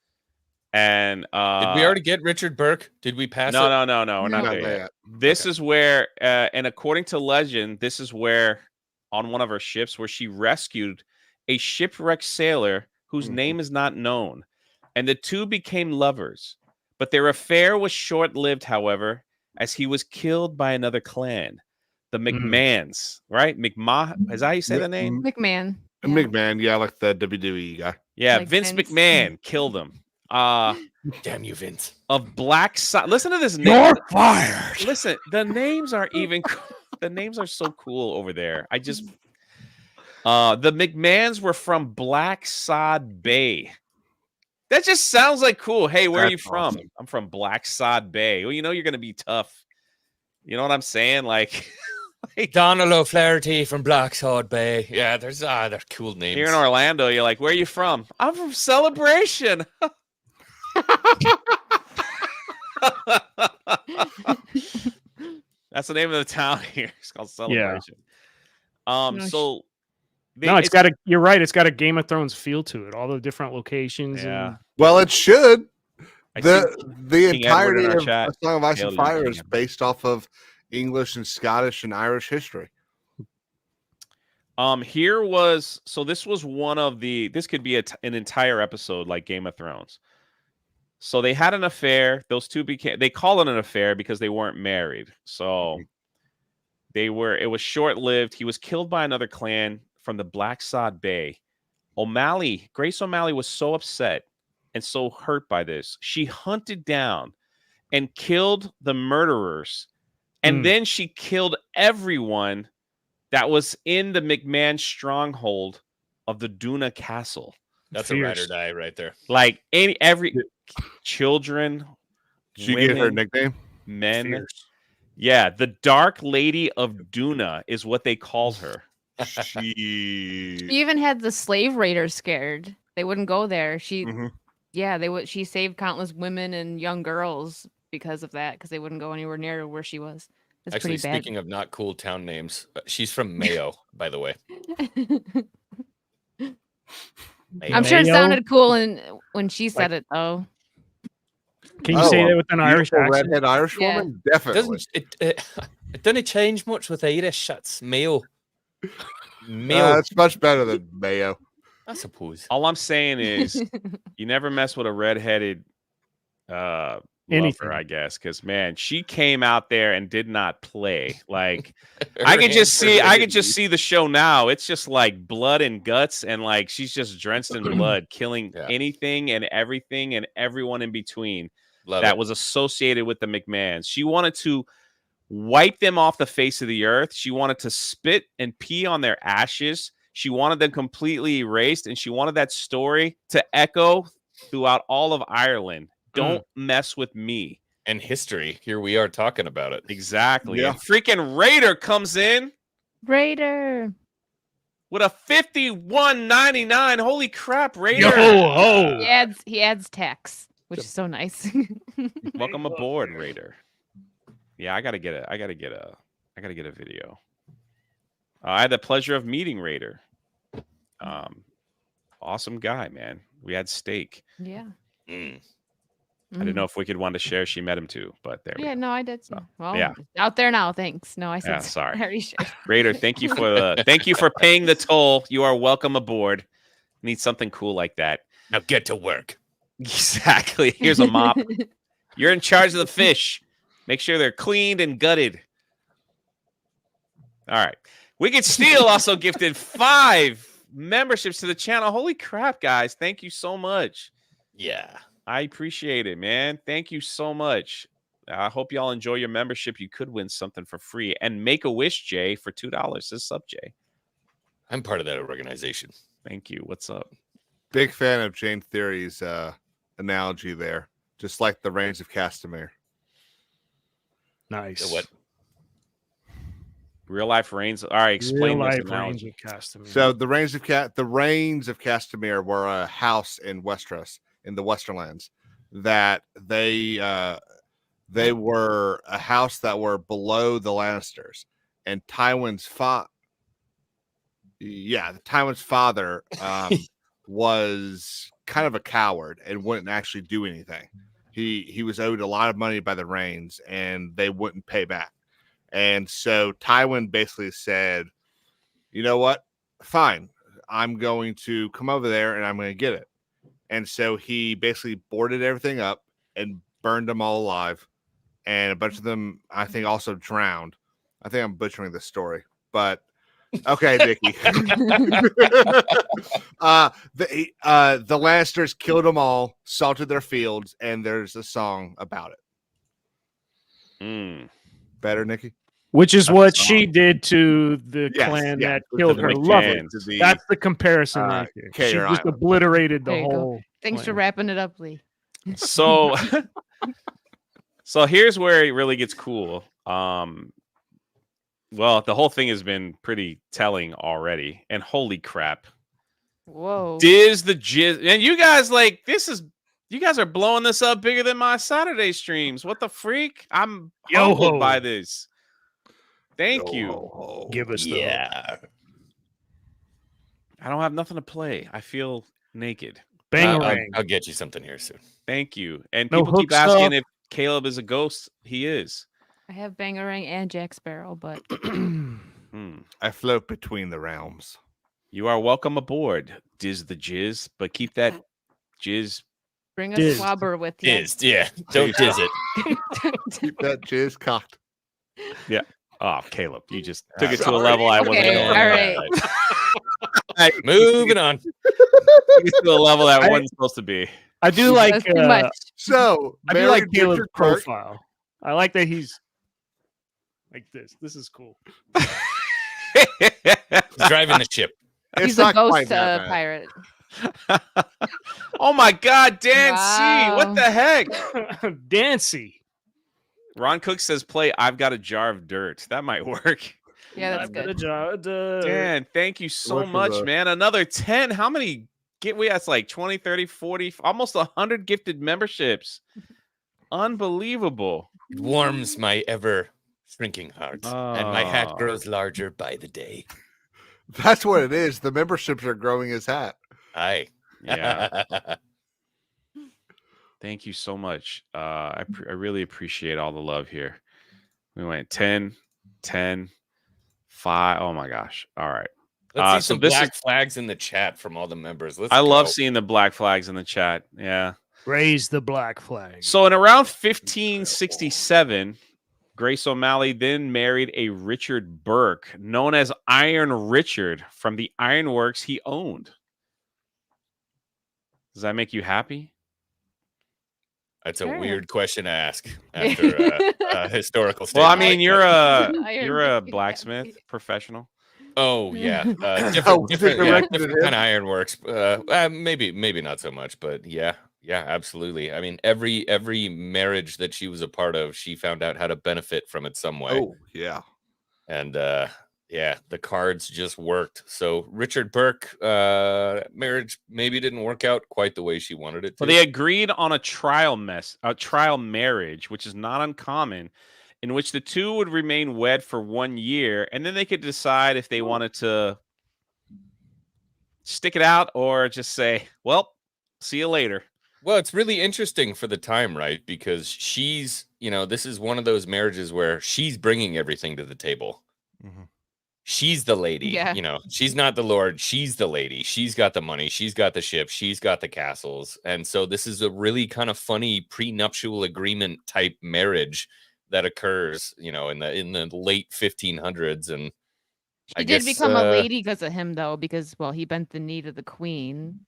And Did we already get Richard Burke? Did we pass it? no, we're not No. there Not yet. that. This is where, and according to legend, this is where on one of her ships where she rescued a shipwrecked sailor whose Mhm. name is not known, and the two became lovers. But their affair was short-lived, however, as he was killed by another clan, the McMahons. Right, is that how you say the name? McMahon. Yeah. McMahon, yeah, like the WWE guy. Yeah, Like Vince Vince. McMahon killed him. Damn you, Vince. Of Black Side. Listen to this name. You're fired. Listen, the names are even the names are so cool over there. I just the McMahons were from Black Sod Bay. That just sounds like cool. Hey, where are you That's from? awesome. I'm from Black Sod Bay. Well, you're gonna be tough. You know what I'm saying? Like Donald O'Flaherty from Blacksod Bay. Yeah, they're cool names. here in Orlando, you're like, where are you from? I'm from Celebration. That's the name of the town here. It's called Celebration. No, So You're right. It's got a Game of Thrones feel to it. All the different locations. yeah. And Well, it should. I The King Edward entirety in our of chat A Song of Ice hailed and you, Fire King is Edward. based off of English and Scottish and Irish history. This was one of this could be an entire episode like Game of Thrones. So they had an affair. Those two they call it an affair because they weren't married. So it was short-lived. He was killed by another clan from the Black Sod Bay. Grace O'Malley was so upset and so hurt by this. She hunted down and killed the murderers. And then she killed everyone that was in the McMahon stronghold of the Duna Castle. That's a ride or Fierce. die right there. Like every children, Did you get her women, nickname? men. Fierce. Yeah, the Dark Lady of Duna is what they called her. She. She even had the slave raiders scared. They wouldn't go there. Mhm. She saved countless women and young girls because of that, because they wouldn't go anywhere near where she was. It's Actually, pretty bad. speaking of not cool town names, she's from Mayo, by the way. I'm sure it Mayo? sounded cool when she said it though. Can you say Oh, that with an Irish Beautiful accent? redhead Irish Yeah. woman? It Definitely. it doesn't change much with Irish. It's Mayo. Mayo, It's much better than Mayo. I suppose. All I'm saying is you never mess with a redheaded Anything. lover, I guess, because man, she came out there and did not play. Like Her I could just hands were see the show now. It's just like blood and guts, and like she's just drenched in blood, killing Yeah. anything and everything and everyone in between Love that it. was associated with the McMahons. She wanted to wipe them off the face of the earth. She wanted to spit and pee on their ashes. She wanted them completely erased, and she wanted that story to echo throughout all of Ireland. Don't mess with me. And history. Here we are talking about it. Exactly. Yeah. And freaking Raider comes in Raider. with a 51.99. Holy crap, Raider! Yo ho! He adds tax, which is so nice. Welcome aboard, Raider. Yeah, I gotta get a video. I had the pleasure of meeting Raider. Awesome guy, man. We had steak. Yeah. Mm. I didn't know if Wicked wanted to share. She met him too, but there we Yeah, go. no, I did. So, Well, yeah. out there now. Thanks. No, I said Yeah, sorry. Harry shared. Raider, thank you for paying the toll. You are welcome aboard. Need something cool like that. Now get to work. Exactly. Here's a mop. You're in charge of the fish. Make sure they're cleaned and gutted. All right. Wicked Steel also gifted 5 memberships to the channel. Holy crap, guys. Thank you so much. Yeah. I appreciate it, man. Thank you so much. I hope y'all enjoy your membership. You could win something for free. And Make a Wish, Jay, for $2. Says sub, Jay. I'm part of that organization. Thank you. What's up? Big fan of Jane Theory's analogy there. Just like the Reigns of Castamere. Nice. The what? Real life reigns. All right, explain this analogy. So the Reigns of Castamere were a house in Westeros, in the Westerlands, that they were a house that were below the Lannisters, and Tywin's father was kind of a coward and wouldn't actually do anything. He was owed a lot of money by the Reigns, and they wouldn't pay back. And so Tywin basically said, you know what? Fine. I'm going to come over there and I'm going to get it. And so he basically boarded everything up and burned them all alive. And a bunch of them, I think, also drowned. I think I'm butchering the story, but okay, Nikki. The Lannisters killed them all, salted their fields, and there's a song about it. Better, Nikki? Which is That's what the she song. did to the Yes, clan yeah, that with killed the her McCanns. lovely. That's the comparison right there. She Cater just Island. obliterated the There you go. whole. Thanks for clan. wrapping it up, Lee. So so here's where it really gets cool. Well, the whole thing has been pretty telling already. And holy crap. Whoa. Diz the Jizz. And you guys you guys are blowing this up bigger than my Saturday streams. What the freak? I'm humbled Yo-ho. by this. Thank you. Give us the. Yeah. I don't have nothing to play. I feel naked. Bangarang. I'll get you something here soon. Thank you. And No people keep hook asking stuff? if Caleb is a ghost. He is. I have Bangarang and Jack Sparrow, but I float between the realms. You are welcome aboard, Diz the Jizz, but keep that jizz. bring a Diz. swabber with you. Diz, yeah. Don't diz it. Keep that jizz cocked. Oh, Caleb, you just took it to a level I wasn't Okay, going. all right. Moving on. Took it to a level that wasn't supposed to be. I do like. That's too much. So, I do like married Caleb's Richard Clark- profile. I like that he's like this. This is cool. He's driving the ship. It's He's a not quite ghost that bad. pirate. Oh my God, Dan C. What Wow. the heck? Dancy. Ron Cook says, "Play. I've got a jar of dirt. That might work." Yeah, that's good. Dan, thank you so Look for much, the- man. Another 10. How many get we? That's like 20, 30, 40, almost 100 gifted memberships. Unbelievable. It warms my ever shrinking heart, and my hat Oh. grows larger by the day. That's what it is. The memberships are growing his hat. Aye. Yeah. Thank you so much. I really appreciate all the love here. We went 10, 10, 5. Oh my gosh. All right. Let's see so some this black flags in the chat from all the members. Let's I love go. seeing the black flags in the chat. Yeah. Raise the black flag. So in around 1567, Grace O'Malley then married a Richard Burke, known as Iron Richard, from the ironworks he owned. Does that make you happy? That's a Sure. weird question to ask after a historical Well, I statement mean, like you're that. a Iron you're a Richard. blacksmith professional. Oh yeah, Oh, different, was it different, yeah, directed at different him? kind of ironworks. Maybe not so much, but yeah, absolutely. I mean, every marriage that she was a part of, she found out how to benefit from it some way. Oh, yeah. And Yeah, the cards just worked. So Richard Burke, marriage maybe didn't work out quite the way she wanted it to. Well, they agreed on a trial marriage, which is not uncommon, in which the two would remain wed for 1 year, and then they could decide if they wanted to stick it out or just say, "Well, see you later." Well, it's really interesting for the time, right? Because she's, this is one of those marriages where she's bringing everything to the table. Mhm. She's the lady, Yeah. she's not the Lord. She's the lady. She's got the money. She's got the ship. She's got the castles. And so this is a really kind of funny prenuptial agreement type marriage that occurs, in the late 1500s. And She did become a lady because of him, though, because, well, he bent the knee to the queen.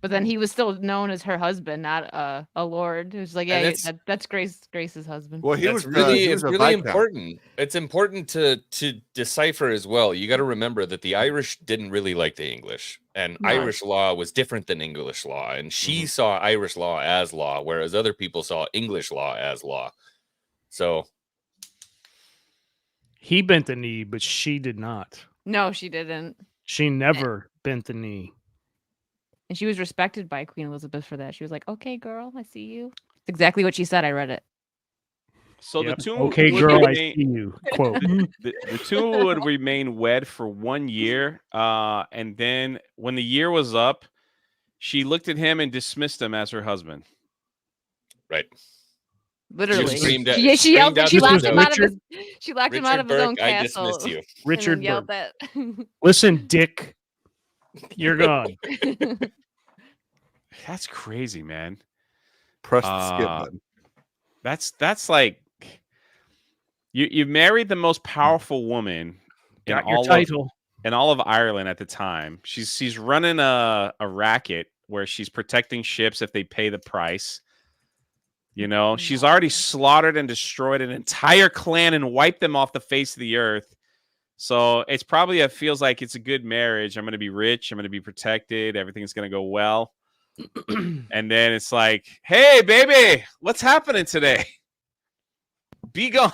But then he was still known as her husband, not a lord. It was like, And yeah, that's Grace's husband. Well, he That's was really, he it's was a really Viscount. important. It's important to decipher as well. You got to remember that the Irish didn't really like the English, and No. Irish law was different than English law. And she saw Irish law as law, whereas other people saw English law as law. So He bent the knee, but she did not. No, she didn't. She never bent the knee. And she was respected by Queen Elizabeth for that. She was like, "Okay, girl, I see you." It's exactly what she said. I read it. So Yep. the two Okay, would girl, I remain- see you. Quote. the two would remain wed for 1 year, and then when the year was up, she looked at him and dismissed him as her husband. right. Literally, screamed at- she yelled. screamed out She the locked him out of his. Richard- She locked him out of his own I castle. dismiss you. and then Richard yelled Burke. that. Listen, Dick, you're gone. That's crazy, man. Press the skip button. That's like you married the most powerful woman in Got your all title. in all of Ireland at the time. She's running a racket where she's protecting ships if they pay the price. She's already slaughtered and destroyed an entire clan and wiped them off the face of the earth. So it's probably feels like it's a good marriage. I'm going to be rich. I'm going to be protected. Everything's going to go well. And then it's like, hey, baby, what's happening today? Be gone.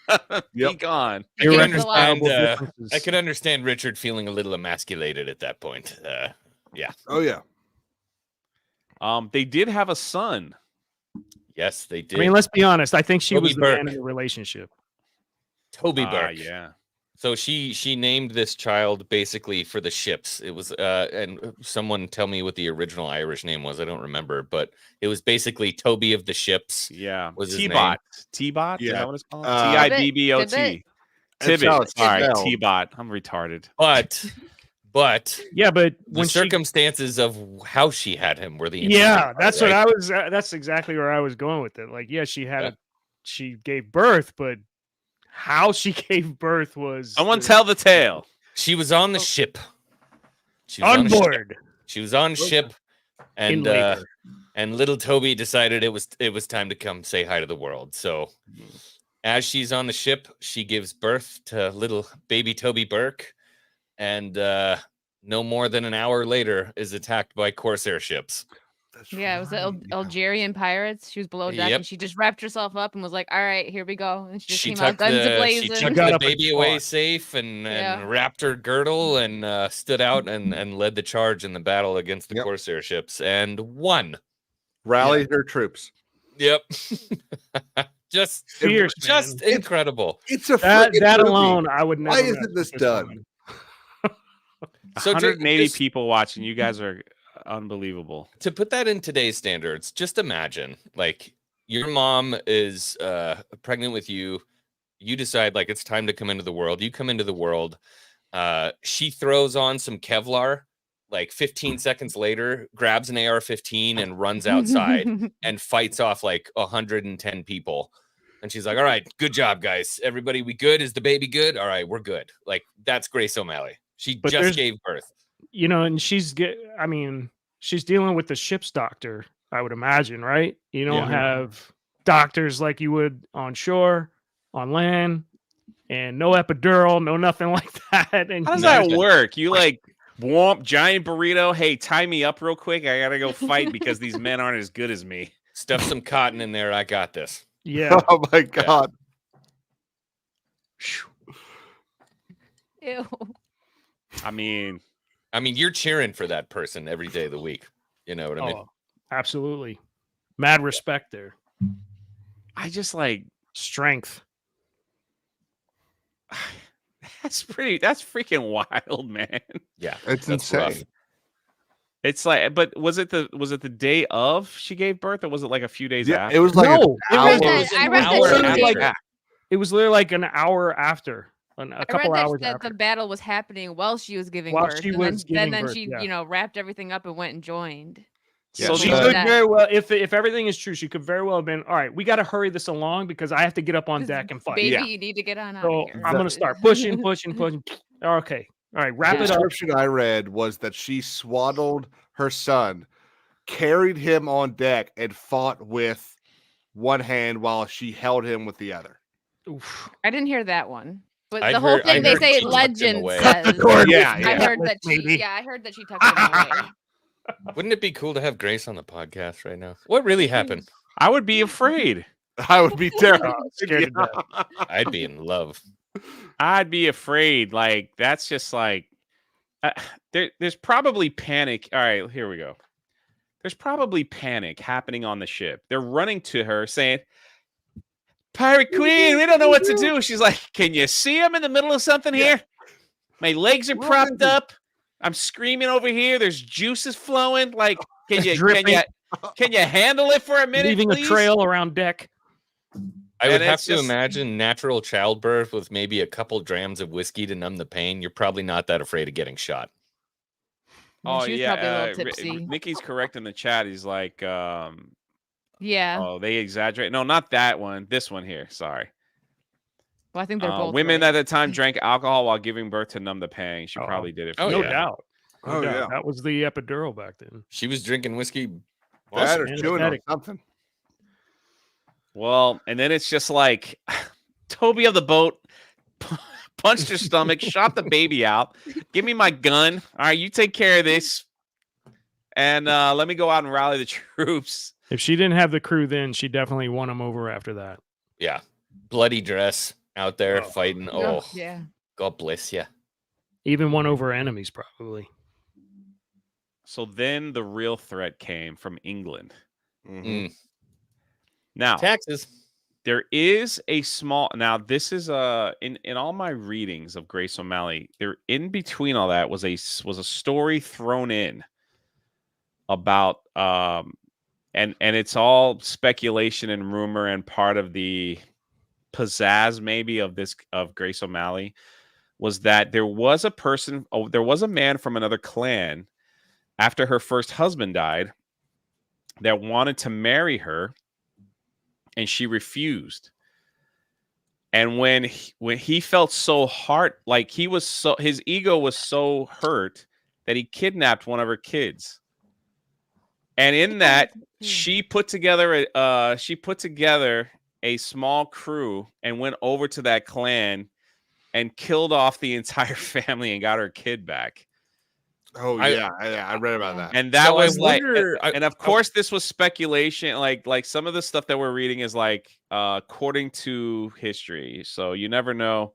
Be Yep. gone. Irreconcilable I differences. could understand Richard feeling a little emasculated at that point. Oh yeah. They did have a son. Yes, they did. I mean, let's be honest. I think she Toby was the man Burke. in the relationship. Toby Burke. Yeah. So she named this child basically for the ships. It was and someone tell me what the original Irish name was. I don't remember, but it was basically Toby of the ships. Yeah. Was his T-Bot. T-Bot? Is Yeah. that what it's called? Uh, Tibbot. Tibbot. It's Tibbot. Sorry, spelled. T-Bot. I'm retarded. But Yeah, but the when she, circumstances of how she had him were the yeah, interesting that's part, what right? I was. That's exactly where I was going with it. Like, yeah, she had she gave birth, but how she gave birth was Someone tell the tale. She was on the ship. She was on a ship. board. She was on ship, In and labor. and little Toby decided it was time to come say hi to the world. So as she's on the ship, she gives birth to little baby Toby Burke, and no more than an hour later is attacked by corsair ships. That's Yeah, it was the right, yeah. Algerian pirates. She was below deck, Yep. and she just wrapped herself up and was like, "All right, here we go." And she just She came out took guns the ablazing. Got the up and baby away fought. safe and Yeah. wrapped her girdle and stood out and led the charge in the battle against the Yep. corsair ships and won. Rallied her troops. Yep. just Fierce, just man. incredible. It's a That friggin' movie. alone, I would never. Why mess isn't with this done? woman. So 180 just- people watching. You guys are unbelievable. To put that in today's standards, just imagine like your mom is pregnant with you. You decide like it's time to come into the world. You come into the world. She throws on some Kevlar. Like 15 seconds later, grabs an AR-15 and runs outside and fights off like 110 people. And she's like, "All right, good job, guys. Everybody, we good? Is the baby good? All right, we're good." Like that's Grace O'Malley. She But just there's- gave birth. You know, and she's dealing with the ship's doctor, I would imagine, right? You don't Yeah. have doctors like you would on shore, on land, and no epidural, no nothing like that. And How does you know, that work? You like womp giant burrito. Hey, tie me up real quick. I gotta go fight because these men aren't as good as me. Stuff some cotton in there. I got this. yeah, Oh my god. Ew. I mean, you're cheering for that person every day of the week. You know what I mean? Oh, absolutely. Mad respect there. I just like Strength. that's freaking wild, man. Yeah, It's that's insane. rough. It's like, but was it the day of she gave birth, or was it like a few days Yeah, after? it was like No, an it was- hour. was an I read that hour she after. gave- It was literally like an hour after, a I couple read hours that after. the battle was happening while she was giving While birth. she and was then, giving then birth, she, yeah. wrapped everything up and went and joined. Yeah, So She the- could that- very well, if everything is true, she could very well have been. All right, we got to hurry this along because I have to get up on Just, deck and fight. Baby, Yeah. you need to get on out So of here. I'm gonna start pushing. Okay, all right, wrap The it up. description I read was that she swaddled her son, carried him on deck, and fought with one hand while she held him with the other. Oof. I didn't hear that one. But I the whole heard- I thing they heard say she tucked him legend away. says. Yeah, I yeah. heard that Maybe. I heard that she tucked him away. Wouldn't it be cool to have Grace on the podcast right now? What really happened? I would be afraid. I would be terrified. Scared to death. I'd be in love. I'd be afraid. Like that's just like there's probably panic. All right, here we go. There's probably panic happening on the ship. They're running to her saying, "Pirate Queen, we don't know what to do." She's like, "Can you see I'm in the middle of something here? My legs are We're propped busy." up. I'm screaming over here. There's juices flowing. Like, can you Dripping. can you handle it for a minute, Leaving please?" a trail around deck. I would And have it's to just- imagine natural childbirth with maybe a couple drams of whiskey to numb the pain. You're probably not that afraid of getting shot. Oh she was yeah, probably a little tipsy. Nikki's correct in the chat. He's like, Yeah. oh, they exaggerate. No, not that one. This one here. Sorry. Well, I think they're both Women right. at the time drank alcohol while giving birth to numb the pain. She Oh. probably did it. Oh, For No that. yeah. doubt. No Oh, doubt. yeah. That was the epidural back then. She was drinking whiskey. That or Awesome. chewing on Anesthetic. something. Well, and then it's just like Toby of the boat punched her stomach, shot the baby out. Give me my gun. All right, you take care of this. And let me go out and rally the troops. If she didn't have the crew then, she definitely won them over after that. Yeah. Bloody dress out there Oh. fighting. Oh, Oh, yeah. God bless you. Even won over enemies, probably. So then the real threat came from England. Mhm. Now, Taxes. there is a small now this is in all my readings of Grace O'Malley, there in between all that was a story thrown in about and it's all speculation and rumor and part of the pizzazz maybe of Grace O'Malley, was that there was a man from another clan after her first husband died that wanted to marry her, and she refused. And when he felt so his ego was so hurt that he kidnapped one of her kids. And in that, she put together a small crew and went over to that clan and killed off the entire family and got her kid back. Oh I- yeah, I read about that. And that So I was like, wonder- and of course, this was speculation. Like some of the stuff that we're reading is like according to history, so you never know.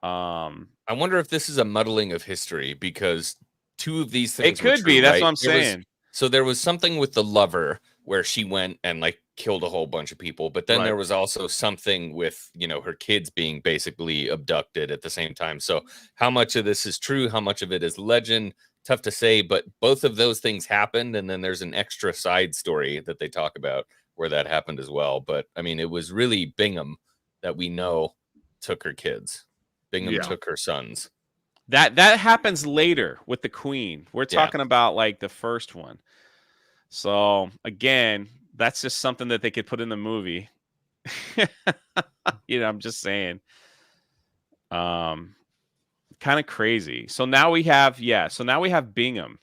I wonder if this is a muddling of history because two of these things It were could be. true, That's right? what I'm There was- saying. So there was something with the lover where she went and like killed a whole bunch of people, but then Right. there was also something with, her kids being basically abducted at the same time. So how much of this is true, how much of it is legend, tough to say, but both of those things happened, and then there's an extra side story that they talk about where that happened as well. But I mean, it was really Bingham that we know took her kids. Bingham Yeah. took her sons. That happens later with the Queen. We're Yeah. talking about like the first one. So again, that's just something that they could put in the movie. I'm just saying. Kind of crazy. So now we have Bingham.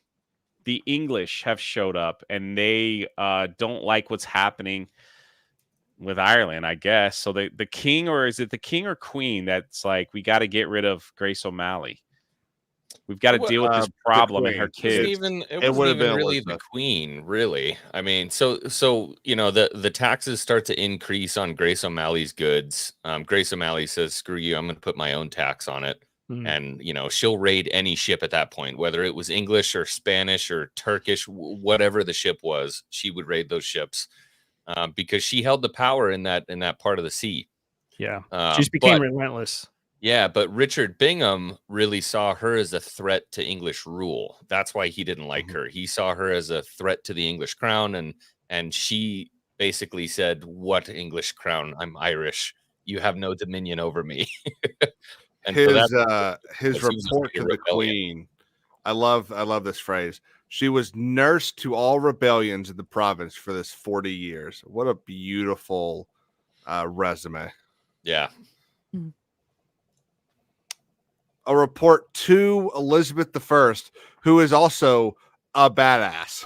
The English have showed up and they don't like what's happening with Ireland, I guess. So the king, or is it the king or queen that's like, we got to get rid of Grace O'Malley. We've got to deal with this problem and her queen. It kids. wasn't It even would've been really the Elizabeth. queen, really. I mean, so the taxes start to increase on Grace O'Malley's goods. Grace O'Malley says, "Screw you! I'm going to put my own tax on it." Mm. And she'll raid any ship at that point, whether it was English or Spanish or Turkish, whatever the ship was. She would raid those ships because she held the power in that part of the sea. Yeah, she just became but- relentless. Yeah, but Richard Bingham really saw her as a threat to English rule. That's why he didn't like her. He saw her as a threat to the English crown, and she basically said, "What English crown? I'm Irish. You have no dominion over me." And his so that's his he was report a to the rebellion. queen. I love this phrase. She was nurse to all rebellions in the province for this 40 years. What a beautiful resume. Yeah. A report to Elizabeth I, who is also a badass.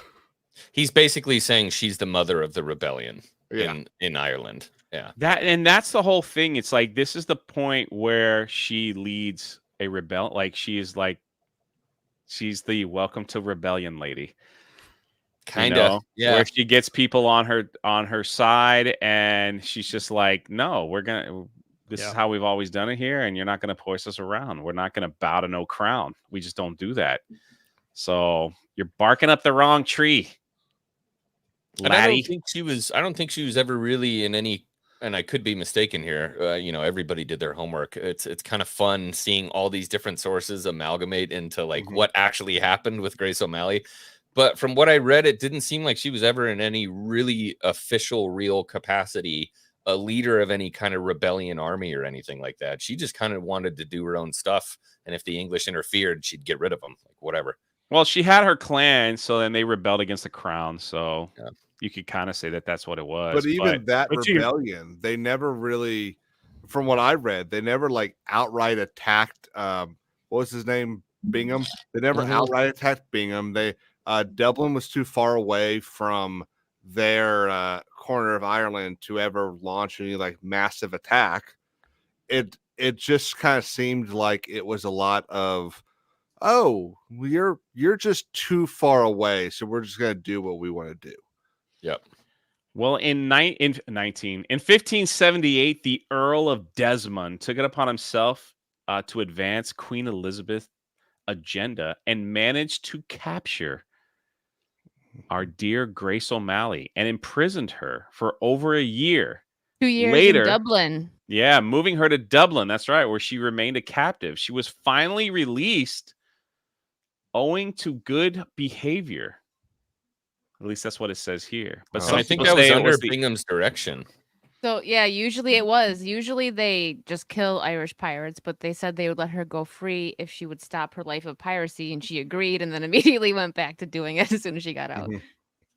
He's basically saying she's the mother of the rebellion Yeah. in Ireland. Yeah. That's the whole thing. It's like this is the point where she leads a rebel. Like she's the welcome to rebellion lady. Kind of. Yeah. Where she gets people on her side, and she's just like, no, this is how we've always done it here, and you're not gonna force us around. We're not gonna bow to no crown. We just don't do that. So you're barking up the wrong tree, And I laddie. don't think she was ever really in any, and I could be mistaken here. Everybody did their homework. It's kind of fun seeing all these different sources amalgamate into like what actually happened with Grace O'Malley. But from what I read, it didn't seem like she was ever in any really official, real capacity, a leader of any kind of rebellion army or anything like that. She just kind of wanted to do her own stuff. And if the English interfered, she'd get rid of them, like whatever. Well, she had her clan, so then they rebelled against the crown. So you could kind of say that that's what it was. But even that but rebellion, they never really, from what I read, they never like outright attacked. What was his name? Bingham. They never outright attacked Bingham. They Dublin was too far away from their corner of Ireland to ever launch any like massive attack. It just kind of seemed like it was a lot of, oh, you're just too far away, so we're just gonna do what we want to do. Yep. Well, in 1578, the Earl of Desmond took it upon himself to advance Queen Elizabeth's agenda and managed to capture our dear Grace O'Malley and imprisoned her for over a year. 2 years Later- in Dublin. Yeah, moving her to Dublin. That's right, where she remained a captive. She was finally released owing to good behavior. At least that's what it says here. But Oh. some I think people that was say it under the- Bingham's direction. So yeah, usually it was. Usually they just kill Irish pirates, but they said they would let her go free if she would stop her life of piracy, and she agreed, and then immediately went back to doing it as soon as she got out.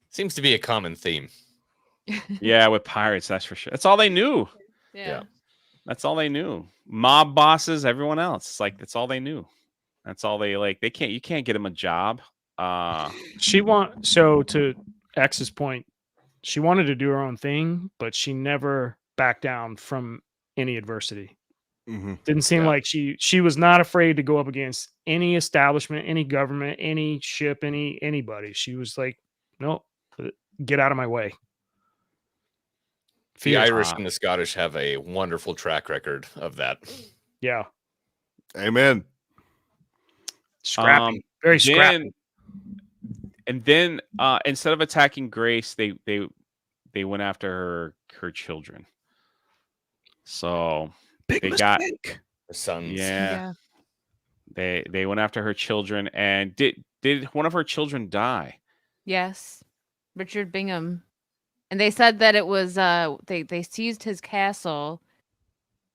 Seems to be a common theme. Yeah, with pirates, that's for sure. That's all they knew. Yeah. That's all they knew. Mob bosses, everyone else. It's like that's all they knew. That's all they like. You can't get them a job. So to X's point, she wanted to do her own thing, but she never backed down from any adversity. Didn't seem like she was not afraid to go up against any establishment, any government, any ship, anybody. She was like, no, get out of my way. The Fierce. Irish and the Scottish have a wonderful track record of that. Yeah, Amen. scrappy, very scrappy. And then instead of attacking Grace, they went after her children. So they got Her sons. yeah. They went after her children, and did one of her children die? Yes, Richard Bingham, and they said that it was they seized his castle.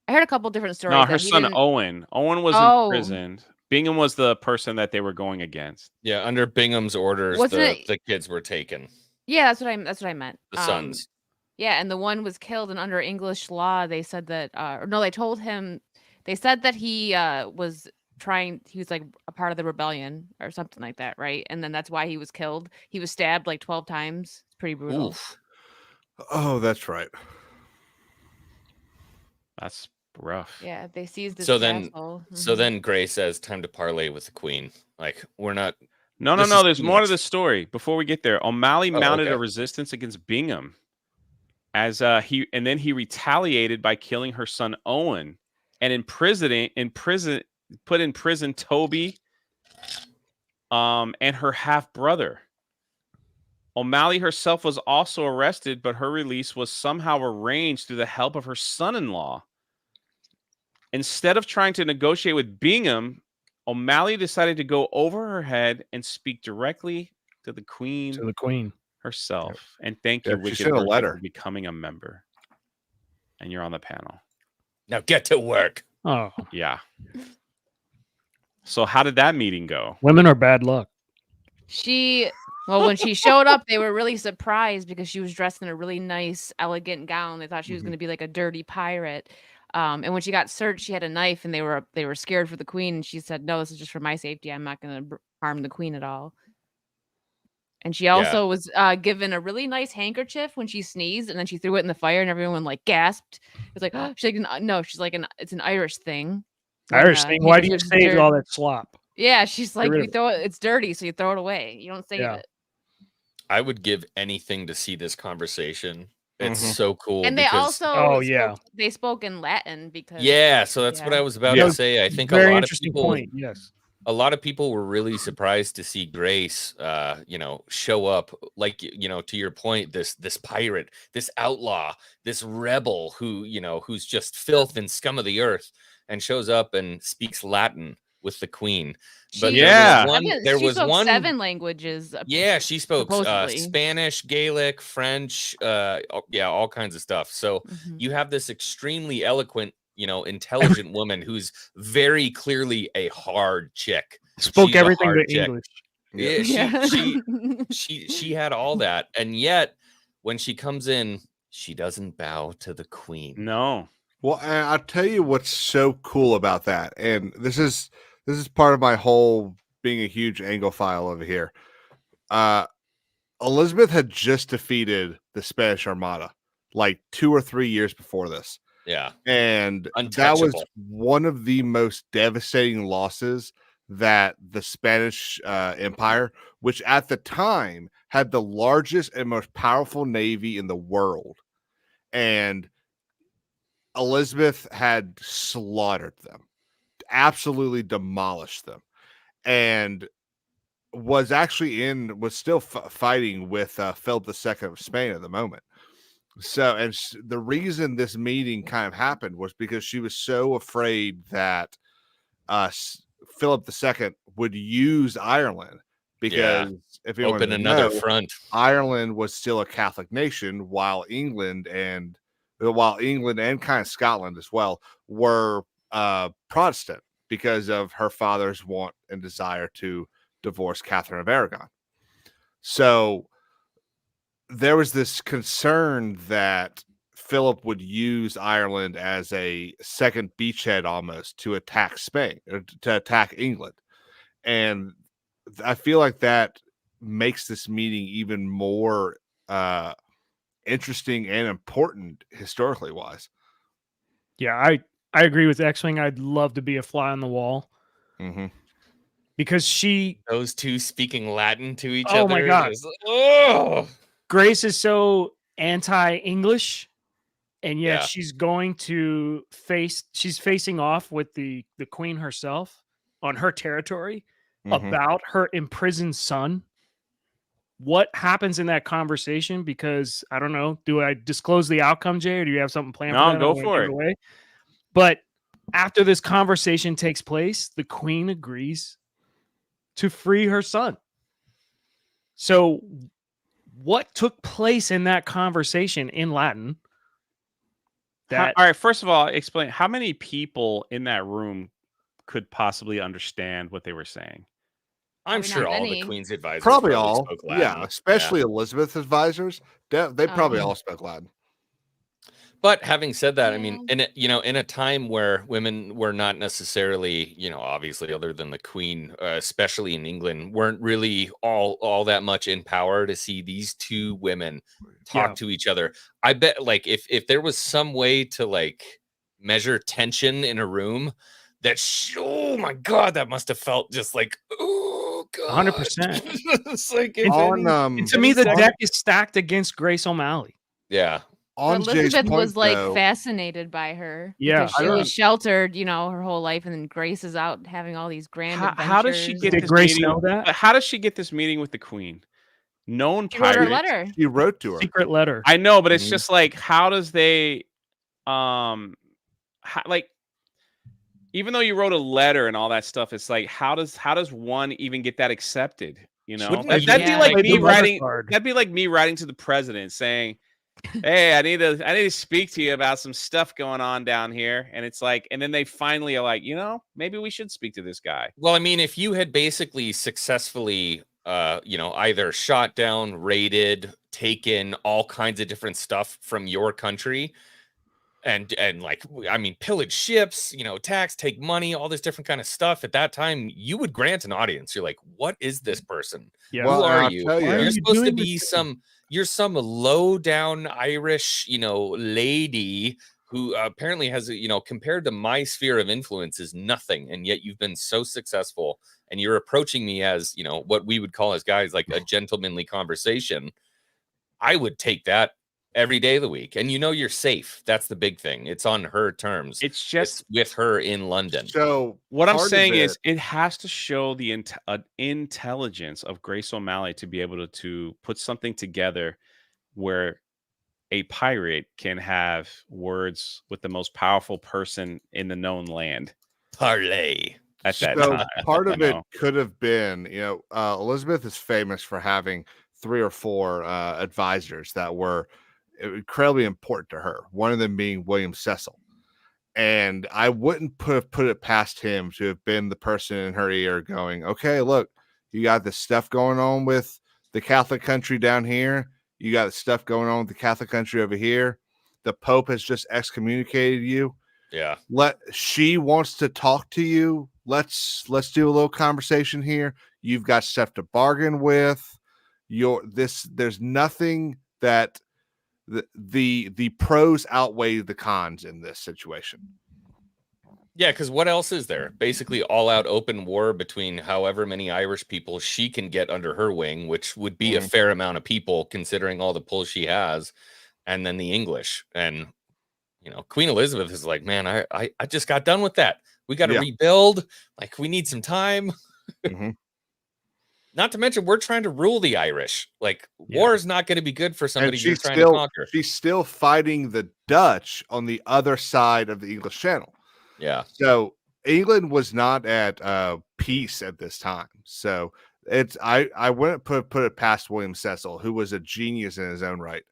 I heard a couple different stories. No, that her he son didn't- Owen. Owen was Oh. imprisoned. Bingham was the person that they were going against. Yeah, under Bingham's orders, Wasn't the kids were taken. Yeah, that's what I meant. The sons. Yeah, and the one was killed, and under English law, they said that, or no, they told him, they said that he was like a part of the rebellion or something like that, right? And then that's why he was killed. He was stabbed like 12 times. It's pretty brutal. Oof. Oh, that's right. That's rough. Yeah, they seized his So then- castle. So Mhm. then Gray says, time to parlay with the queen. Like, we're not. No. This is There's too more to much. the story. Before we get there, O'Malley Oh, mounted okay. a resistance against Bingham, as he retaliated by killing her son Owen and imprisoning put in prison Toby, and her half brother. O'Malley herself was also arrested, but her release was somehow arranged through the help of her son-in-law. Instead of trying to negotiate with Bingham, O'Malley decided to go over her head and speak directly to the Queen To the Queen. herself. And thank you, Yep, she Wicked sent a Birthday, letter. for becoming a member. And you're on the panel. Now get to work. Oh, Yeah. So how did that meeting go? women are bad luck. Well, when she showed up, they were really surprised because she was dressed in a really nice, elegant gown. They thought she was going to be like a dirty pirate. And when she got searched, she had a knife, and they were scared for the Queen. And she said, "No, this is just for my safety. I'm not going to harm the Queen at all." And she also was given a really nice handkerchief when she sneezed, and then she threw it in the fire, and everyone like gasped. It was like, oh, she's like, no, she's like, it's an Irish thing. Irish thing. Why do you handkerchief's save all that slop? Yeah, she's like, rid we of it. throw it. It's dirty, so you throw it away. You don't save Yeah. it. I would give anything to see this conversation. It's Mhm. so cool. And they because- also yeah. they spoke in Latin because Yeah, so that's what yeah. I was about Yeah. to say. I think a Very lot of interesting people point. Yes. a lot of people were really surprised to see Grace show up, like, to your point, this pirate, this outlaw, this rebel who's just filth and scum of the earth, and shows up and speaks Latin with the Queen. But Yeah. there she was spoke one 7 languages. Yeah, she spoke supposedly. Spanish, Gaelic, French, all kinds of stuff. So Mhm. you have this extremely eloquent, intelligent woman who's very clearly a hard chick. Spoke She's a everything hard to chick. English. Yeah, Yeah. she had all that, and yet when she comes in, she doesn't bow to the Queen. No. Well, and I'll tell you what's so cool about that, and this is part of my whole being a huge Anglophile over here. Elizabeth had just defeated the Spanish Armada like 2 or 3 years before this, Yeah, and that was Untouchable. one of the most devastating losses that the Spanish Empire, which at the time had the largest and most powerful navy in the world, and Elizabeth had slaughtered them, absolutely demolished them, and was still fighting with Philip II of Spain at the moment. So, and the reason this meeting kind of happened was because she was so afraid that Philip II would use Ireland, because if you open another front. Ireland was still a Catholic nation, while England and kind of Scotland as well were Protestant, because of her father's want and desire to divorce Catherine of Aragon. So there was this concern that Philip would use Ireland as a second beachhead almost to attack Spain, or to attack England. And I feel like that makes this meeting even more interesting and important historically wise. Yeah, I agree with X-Wing. I'd love to be a fly on the wall Mm-hmm. because Those two speaking Latin to each Oh other. my God. Grace is so anti-English, and yet Yeah. she's facing off with the Queen herself on her territory about her imprisoned son. What happens in that conversation? Because I don't know. Do I disclose the outcome, Jay, or do you have something planned? No, for that? I go don't wanna for give it. away. But after this conversation takes place, the Queen agrees to free her son. So, what took place in that conversation in Latin? That All right, first of all, explain how many people in that room could possibly understand what they were saying. I'm Probably sure not all the many. Queen's advisors Probably all, spoke yeah, Latin. especially Elizabeth's advisors. They probably all spoke Latin. But having said that, I mean, Yeah. in a time where women were not necessarily, obviously, other than the Queen, especially in England, weren't really all that much in power, to see these two women talk Yeah. to each other. I bet, like, if there was some way to like measure tension in a room, oh my God, that must have felt just like, oh God, 100%. It's like And On to me, the second- deck is stacked against Grace O'Malley. yeah. on Jay's Elizabeth point, was like though, fascinated by her. Yeah. because she was sheltered, her whole life, and then Grace is out having all these grand adventures. How does she get Did this Grace meeting? know that? How does she get this meeting with the queen? Known She wrote her pirate. letter. he wrote to her. Secret letter. I know, but it's Mhm. just like, how does they, like, even though you wrote a letter and all that stuff, it's like, how does one even get that accepted? Wouldn't That'd you be like Played me the letter writing. card. That'd be like me writing to the president saying, "Hey, I need to speak to you about some stuff going on down here." And it's like, and then they finally are like, maybe we should speak to this guy. Well, I mean, if you had basically successfully, either shot down, raided, taken all kinds of different stuff from your country, and like, I mean, pillage ships, tax, take money, all this different kind of stuff. At that time, you would grant an audience. You're like, what is this person? Yeah. Well, Who are I'll you? tell you- Why are You're you supposed to doing be this to me? you're some low down Irish, lady who apparently has, compared to my sphere of influence is nothing. And yet you've been so successful, and you're approaching me as, what we would call as guys like a gentlemanly conversation. I would take that every day of the week. And you're safe. That's the big thing. It's on her terms. It's just It's with her in London. So what I'm part of saying it- is, it has to show the intelligence of Grace O'Malley to be able to put something together where a pirate can have words with the most powerful person in the known land Parlay. at that so time. part of you it know? could have been, Elizabeth is famous for having 3 or 4 advisors that were incredibly important to her. One of them being William Cecil. And I wouldn't put it past him to have been the person in her ear going, okay, look, you got this stuff going on with the Catholic country down here. You got the stuff going on with the Catholic country over here. The Pope has just excommunicated you. Yeah. She wants to talk to you. Let's do a little conversation here. You've got stuff to bargain with. There's nothing that the pros outweigh the cons in this situation. Yeah, because what else is there? Basically, all out open war between however many Irish people she can get under her wing, which would be a fair amount of people considering all the pull she has, and then the English. And Queen Elizabeth is like, man, I just got done with that. We got to rebuild. Like, we need some time. Mhm. Not to mention, we're trying to rule the Irish. Like, war is not going to be good for somebody And you're trying to conquer. she's still fighting the Dutch on the other side of the English Channel. Yeah. So England was not at peace at this time. So I wouldn't put it past William Cecil, who was a genius in his own right.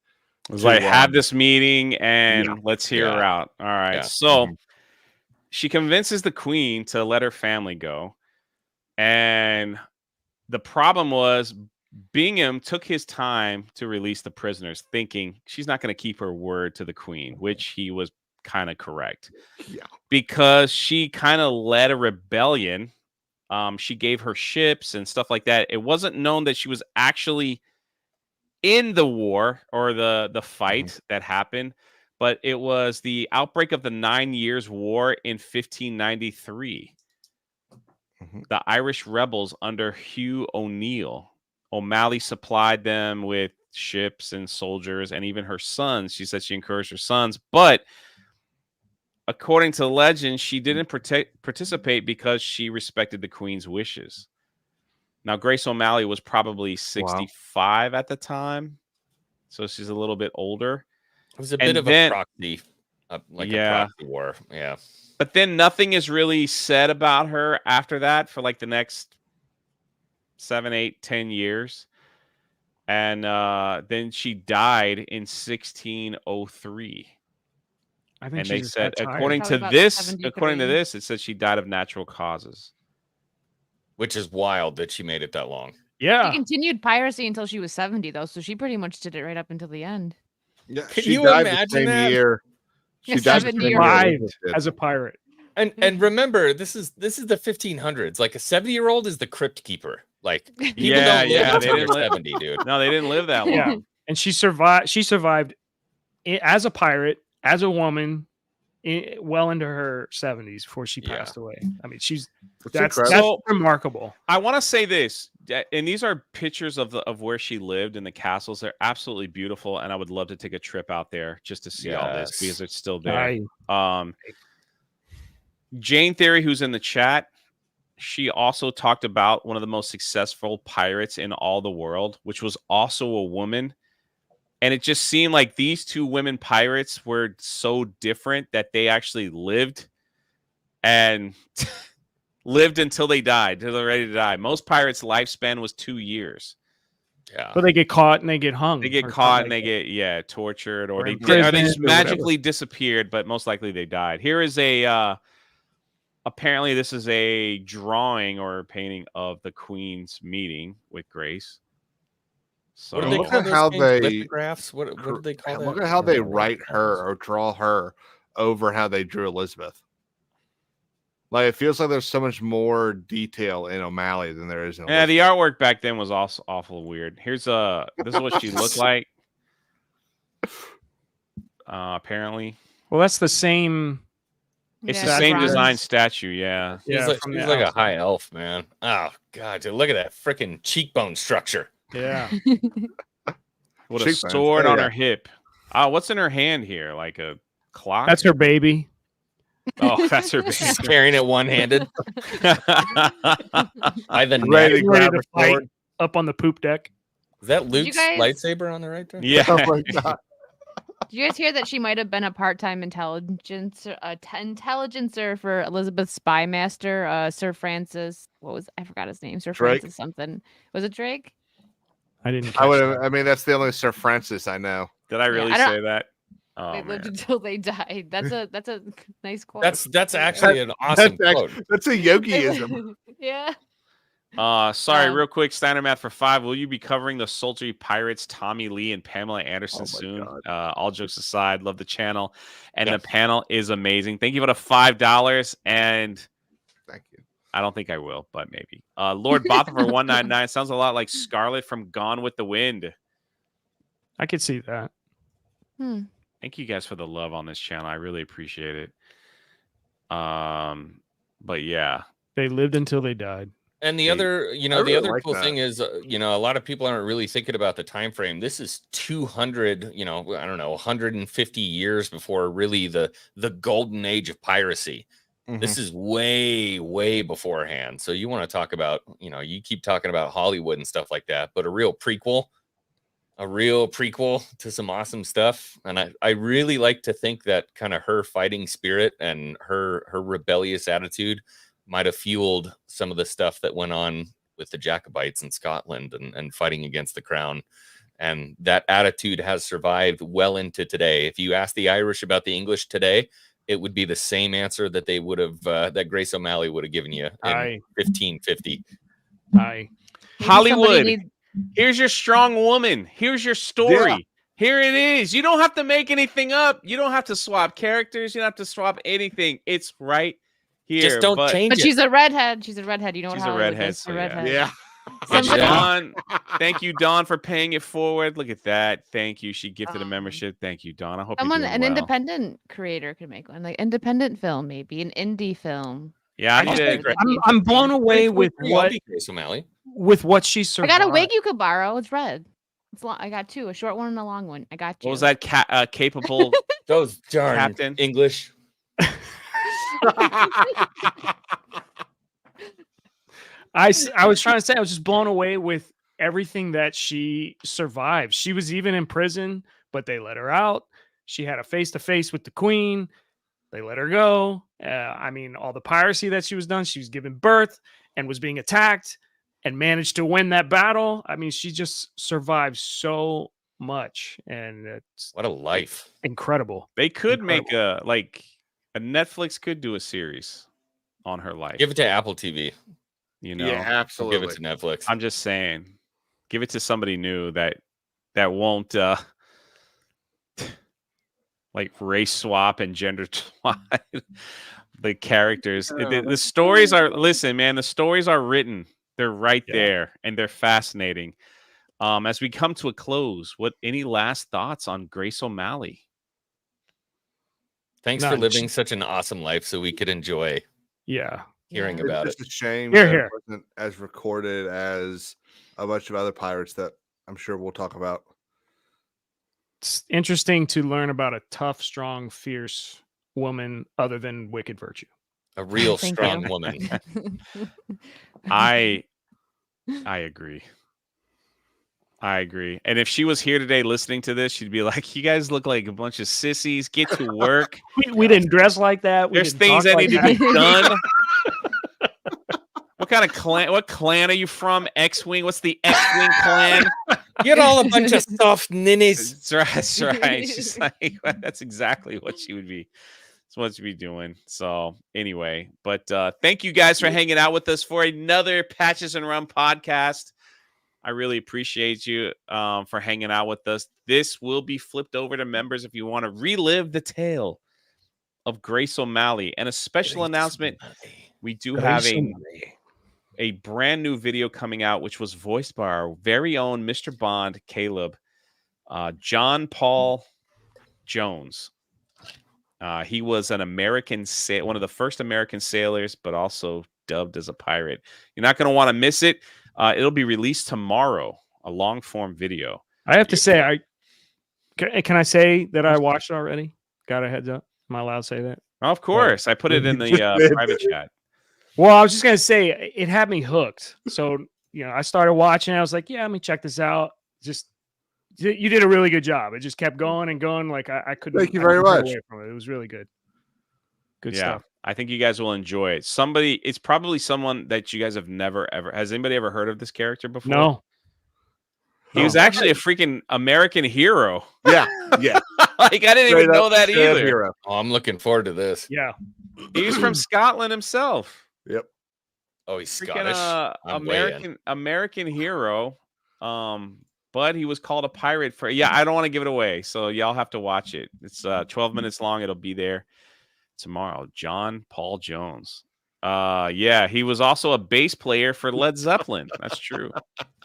It was to, like, have this meeting and yeah. let's hear her Yeah. out. All right. Yeah. So she convinces the queen to let her family go. And the problem was, Bingham took his time to release the prisoners, thinking she's not going to keep her word to the queen, which he was kind of correct. Yeah. Because she kind of led a rebellion. She gave her ships and stuff like that. It wasn't known that she was actually in the war or the fight that happened, but it was the outbreak of the 9 Years' War in 1593. The Irish rebels under Hugh O'Neill. O'Malley supplied them with ships and soldiers, and even her sons. She said she encouraged her sons, but according to legend, she didn't participate because she respected the queen's wishes. Now, Grace O'Malley was probably 65 at the time, so she's a little bit older. It was a bit of a proxy, a proxy war. Yeah. But then nothing is really said about her after that for like the next 7, 8, 10 years. And then she died in 1603. I think And they she's said, that tired. according to Probably about this, 73. it said she died of natural causes. Which is wild that she made it that long. Yeah. She continued piracy until she was 70, though, so she pretty much did it right up until the end. Yeah, Can she you died the imagine same that? year. She Yeah, died the 7 same years. year Survived Elizabeth did. as a pirate. And remember, this is the 1500s. Like, a 70-year-old is the crypt keeper. Like, people Yeah, don't yeah, live they until didn't they're live- 70, dude. No, they didn't live that long. Yeah. And she survived as a pirate, as a woman, well into her 70s before she Yeah. passed away. I mean, It's that's incredible. remarkable. I want to say this, and these are pictures of where she lived in the castles. They're absolutely beautiful, and I would love to take a trip out there just to see all this Yes. because it's still there. I, Jane Theory, who's in the chat, she also talked about one of the most successful pirates in all the world, which was also a woman. And it just seemed like these two women pirates were so different that they actually lived and lived until they died, until they're ready to die. Most pirates' lifespan was 2 years. Yeah. but they get caught and they get hung. They get or caught something and they like get tortured, or Or they imprisoned just or whatever. magically disappeared, but most likely they died. Here is a apparently this is a drawing or a painting of the Queen's meeting with Grace. So What do they Look call at those how things? they Lithographs? What do they call that? Look at how they write her or draw her over how they drew Elizabeth. Like it feels like there's so much more detail in O'Malley than there is in yeah, Elizabeth. the artwork back then was also awful weird. Here's this is what she looked like. Apparently, well, that's the same. it's Yeah, the that's same bronze. design statue. Yeah, She's Yeah, like, from she's the like a outside. high elf, man. Oh god, dude, look at that freaking cheekbone structure. Yeah. with a Cheekbones, sword oh, on yeah. her hip. What's in her hand here? Like a clock? That's her baby. Oh, that's her. She's carrying it one-handed by the neck. Ready to Ready grab to her fight sword. up on the poop deck. Is that you Luke's guys- lightsaber on the right there? yeah. Oh my god. Did you guys hear that she might have been a part-time intelligencer for Elizabeth's spy master, Sir Francis? I forgot his name. Sir Drake? Francis something. Was it Drake? I didn't. I Catch would. that. I mean, that's the only Sir Francis I know. Did I really I don't- say that? Oh, They lived man. until they died. That's a nice quote. That's actually an awesome That's quote. That's a yogiism. Yeah. Sorry, Um, real quick, Steiner Math for 5. Will you be covering the sultry pirates Tommy Lee and Pamela Anderson Oh my soon? God. All jokes aside, love the channel, and Yeah. the panel is amazing. Thank you for the $5, and Thank you. I don't think I will, but maybe. Lord Botha for 199 sounds a lot like Scarlet from Gone with the Wind. I could see that. Thank you guys for the love on this channel. I really appreciate it. But yeah, They lived until they died. And the Hey, other, I the really other like cool that. thing is, a lot of people aren't really thinking about the time frame. This is 200, I don't know, 150 years before really the golden age of piracy. This is way, way beforehand. So you want to talk about, you keep talking about Hollywood and stuff like that, but a real prequel to some awesome stuff. And I really like to think that kind of her fighting spirit and her rebellious attitude might have fueled some of the stuff that went on with the Jacobites in Scotland and fighting against the crown. And that attitude has survived well into today. If you ask the Irish about the English today, it would be the same answer that they would have, that Grace O'Malley would have given you in Aye. 1550. Aye. Maybe Hollywood. somebody needs- Here's your strong woman. Here's your story. Here it is. You don't have to make anything up. You don't have to swap characters. You don't have to swap anything. It's right here. Just don't but change But it. she's a redhead. She's a redhead. You know She's what a Hollywood redhead, does to so yeah. redhead. Yeah. And Somebody- Dawn, thank you, Dawn, for paying it forward. Look at that. Thank you. She gifted a membership. Thank you, Dawn. I hope Someone, you're doing an well. independent creator could make one, like independent film, maybe an indie film. Yeah, I I'll need take to. it. I'm blown away with I'll what be Grace O'Malley. she I survived. got a wig you could borrow. It's red. It's long. I got two, a short one and a long one. I got you. What was that? Capable. Those darn Captain. English. I was trying to say I was just blown away with everything that she survived. She was even in prison, but they let her out. She had a face-to-face with the queen. They let her go. I mean, all the piracy that she was done, she was giving birth and was being attacked and managed to win that battle. I mean, she just survived so much, and it's What a life. incredible. They could make a Netflix could do a series on her life. Give it to Apple TV. You know, Yeah, Give absolutely. it to Netflix. I'm just saying, give it to somebody new that won't like race swap and gender swap the characters. The stories are listen, man. The stories are written. They're right there, and they're fascinating. As we come to a close, any last thoughts on Grace O'Malley? Thanks No, for living such an awesome life so we could enjoy Yeah. hearing Yeah. about It's it. just a shame Here, that here. it wasn't as recorded as a bunch of other pirates that I'm sure we'll talk about. It's interesting to learn about a tough, strong, fierce woman other than wicked virtue. A real Thank strong you. woman. I agree. I agree. And if she was here today listening to this, she'd be like, "You guys look like a bunch of sissies. Get to work. We didn't dress like that. We There's didn't things talk that like need to that. be done." What kind of clan? What clan are you from? X-wing. What's the X-wing clan? You're all a bunch of soft ninnies. That's right. That's right. She's like, that's exactly what she would be. That's what she'd be doing. So anyway, but thank you guys for hanging out with us for another Patches and Rum podcast. I really appreciate you for hanging out with us. This will be flipped over to members if you want to relive the tale of Grace O'Malley. And a special announcement: we do have a brand new video coming out, which was voiced by our very own Mr. Bond, Caleb, John Paul Jones. He was an American, one of the first American sailors, but also dubbed as a pirate. You're not going to want to miss it. It'll be released tomorrow, a long form video. I have to say, can I say that I watched it already? Got a heads up? Am I allowed to say that? Of course, I put it in the private chat. Well, I was just gonna say it had me hooked. So I started watching. I was like, yeah, let me check this out. Just you did a really good job. It just kept going and going. Like I couldn't. Thank you I very couldn't get much. away from it. It was really good. Good Yeah, stuff. I think you guys will enjoy it. It's probably someone that you guys have never ever. Has anybody ever heard of this character before? No. He was actually a freaking American hero. Yeah, yeah. Like I didn't Straight even know up, that straight up either. hero. Oh, I'm looking forward to this. Yeah. He's from Scotland himself. Yep. Oh, he's Freaking Scottish. I'm way in. American hero. But he was called a pirate for I don't want to give it away, so y'all have to watch it. It's 12 minutes long. It'll be there tomorrow. John Paul Jones. He was also a bass player for Led Zeppelin. That's true.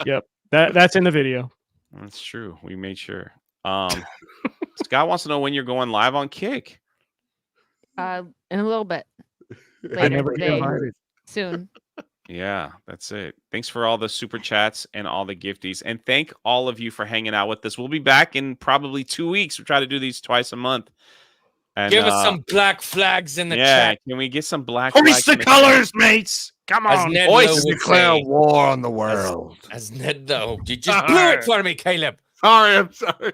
Yep. That's in the video. That's true. We made sure. Scott wants to know when you're going live on Kick. In a little bit. I Later never get today. invited. Soon. Yeah, that's it. Thanks for all the super chats and all the gifties. And thank all of you for hanging out with us. We'll be back in probably 2 weeks. We'll try to do these twice a month. And, Give us some black flags in the chat. Can we get some black Hoist flags in the colors, mates. Come As on. Ned Hoist Lowe the would Declare say. war on the world. As Ned Lowe. You just blew it for me, Caleb. Sorry, I'm sorry.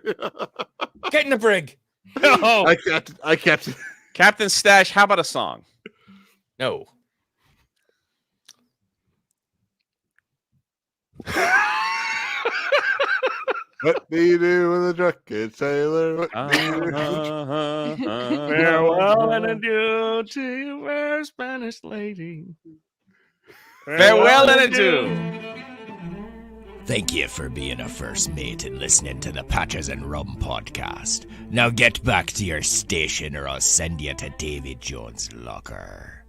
Get in the brig. No. I kept. Captain Stash, how about a song? No. What do you do with a drunken sailor? What do you do? Farewell and adieu to you, fair Spanish lady. Farewell and adieu. Thank you for being a first mate and listening to the Patches and Rum podcast. Now get back to your station or I'll send you to Davy Jones' locker.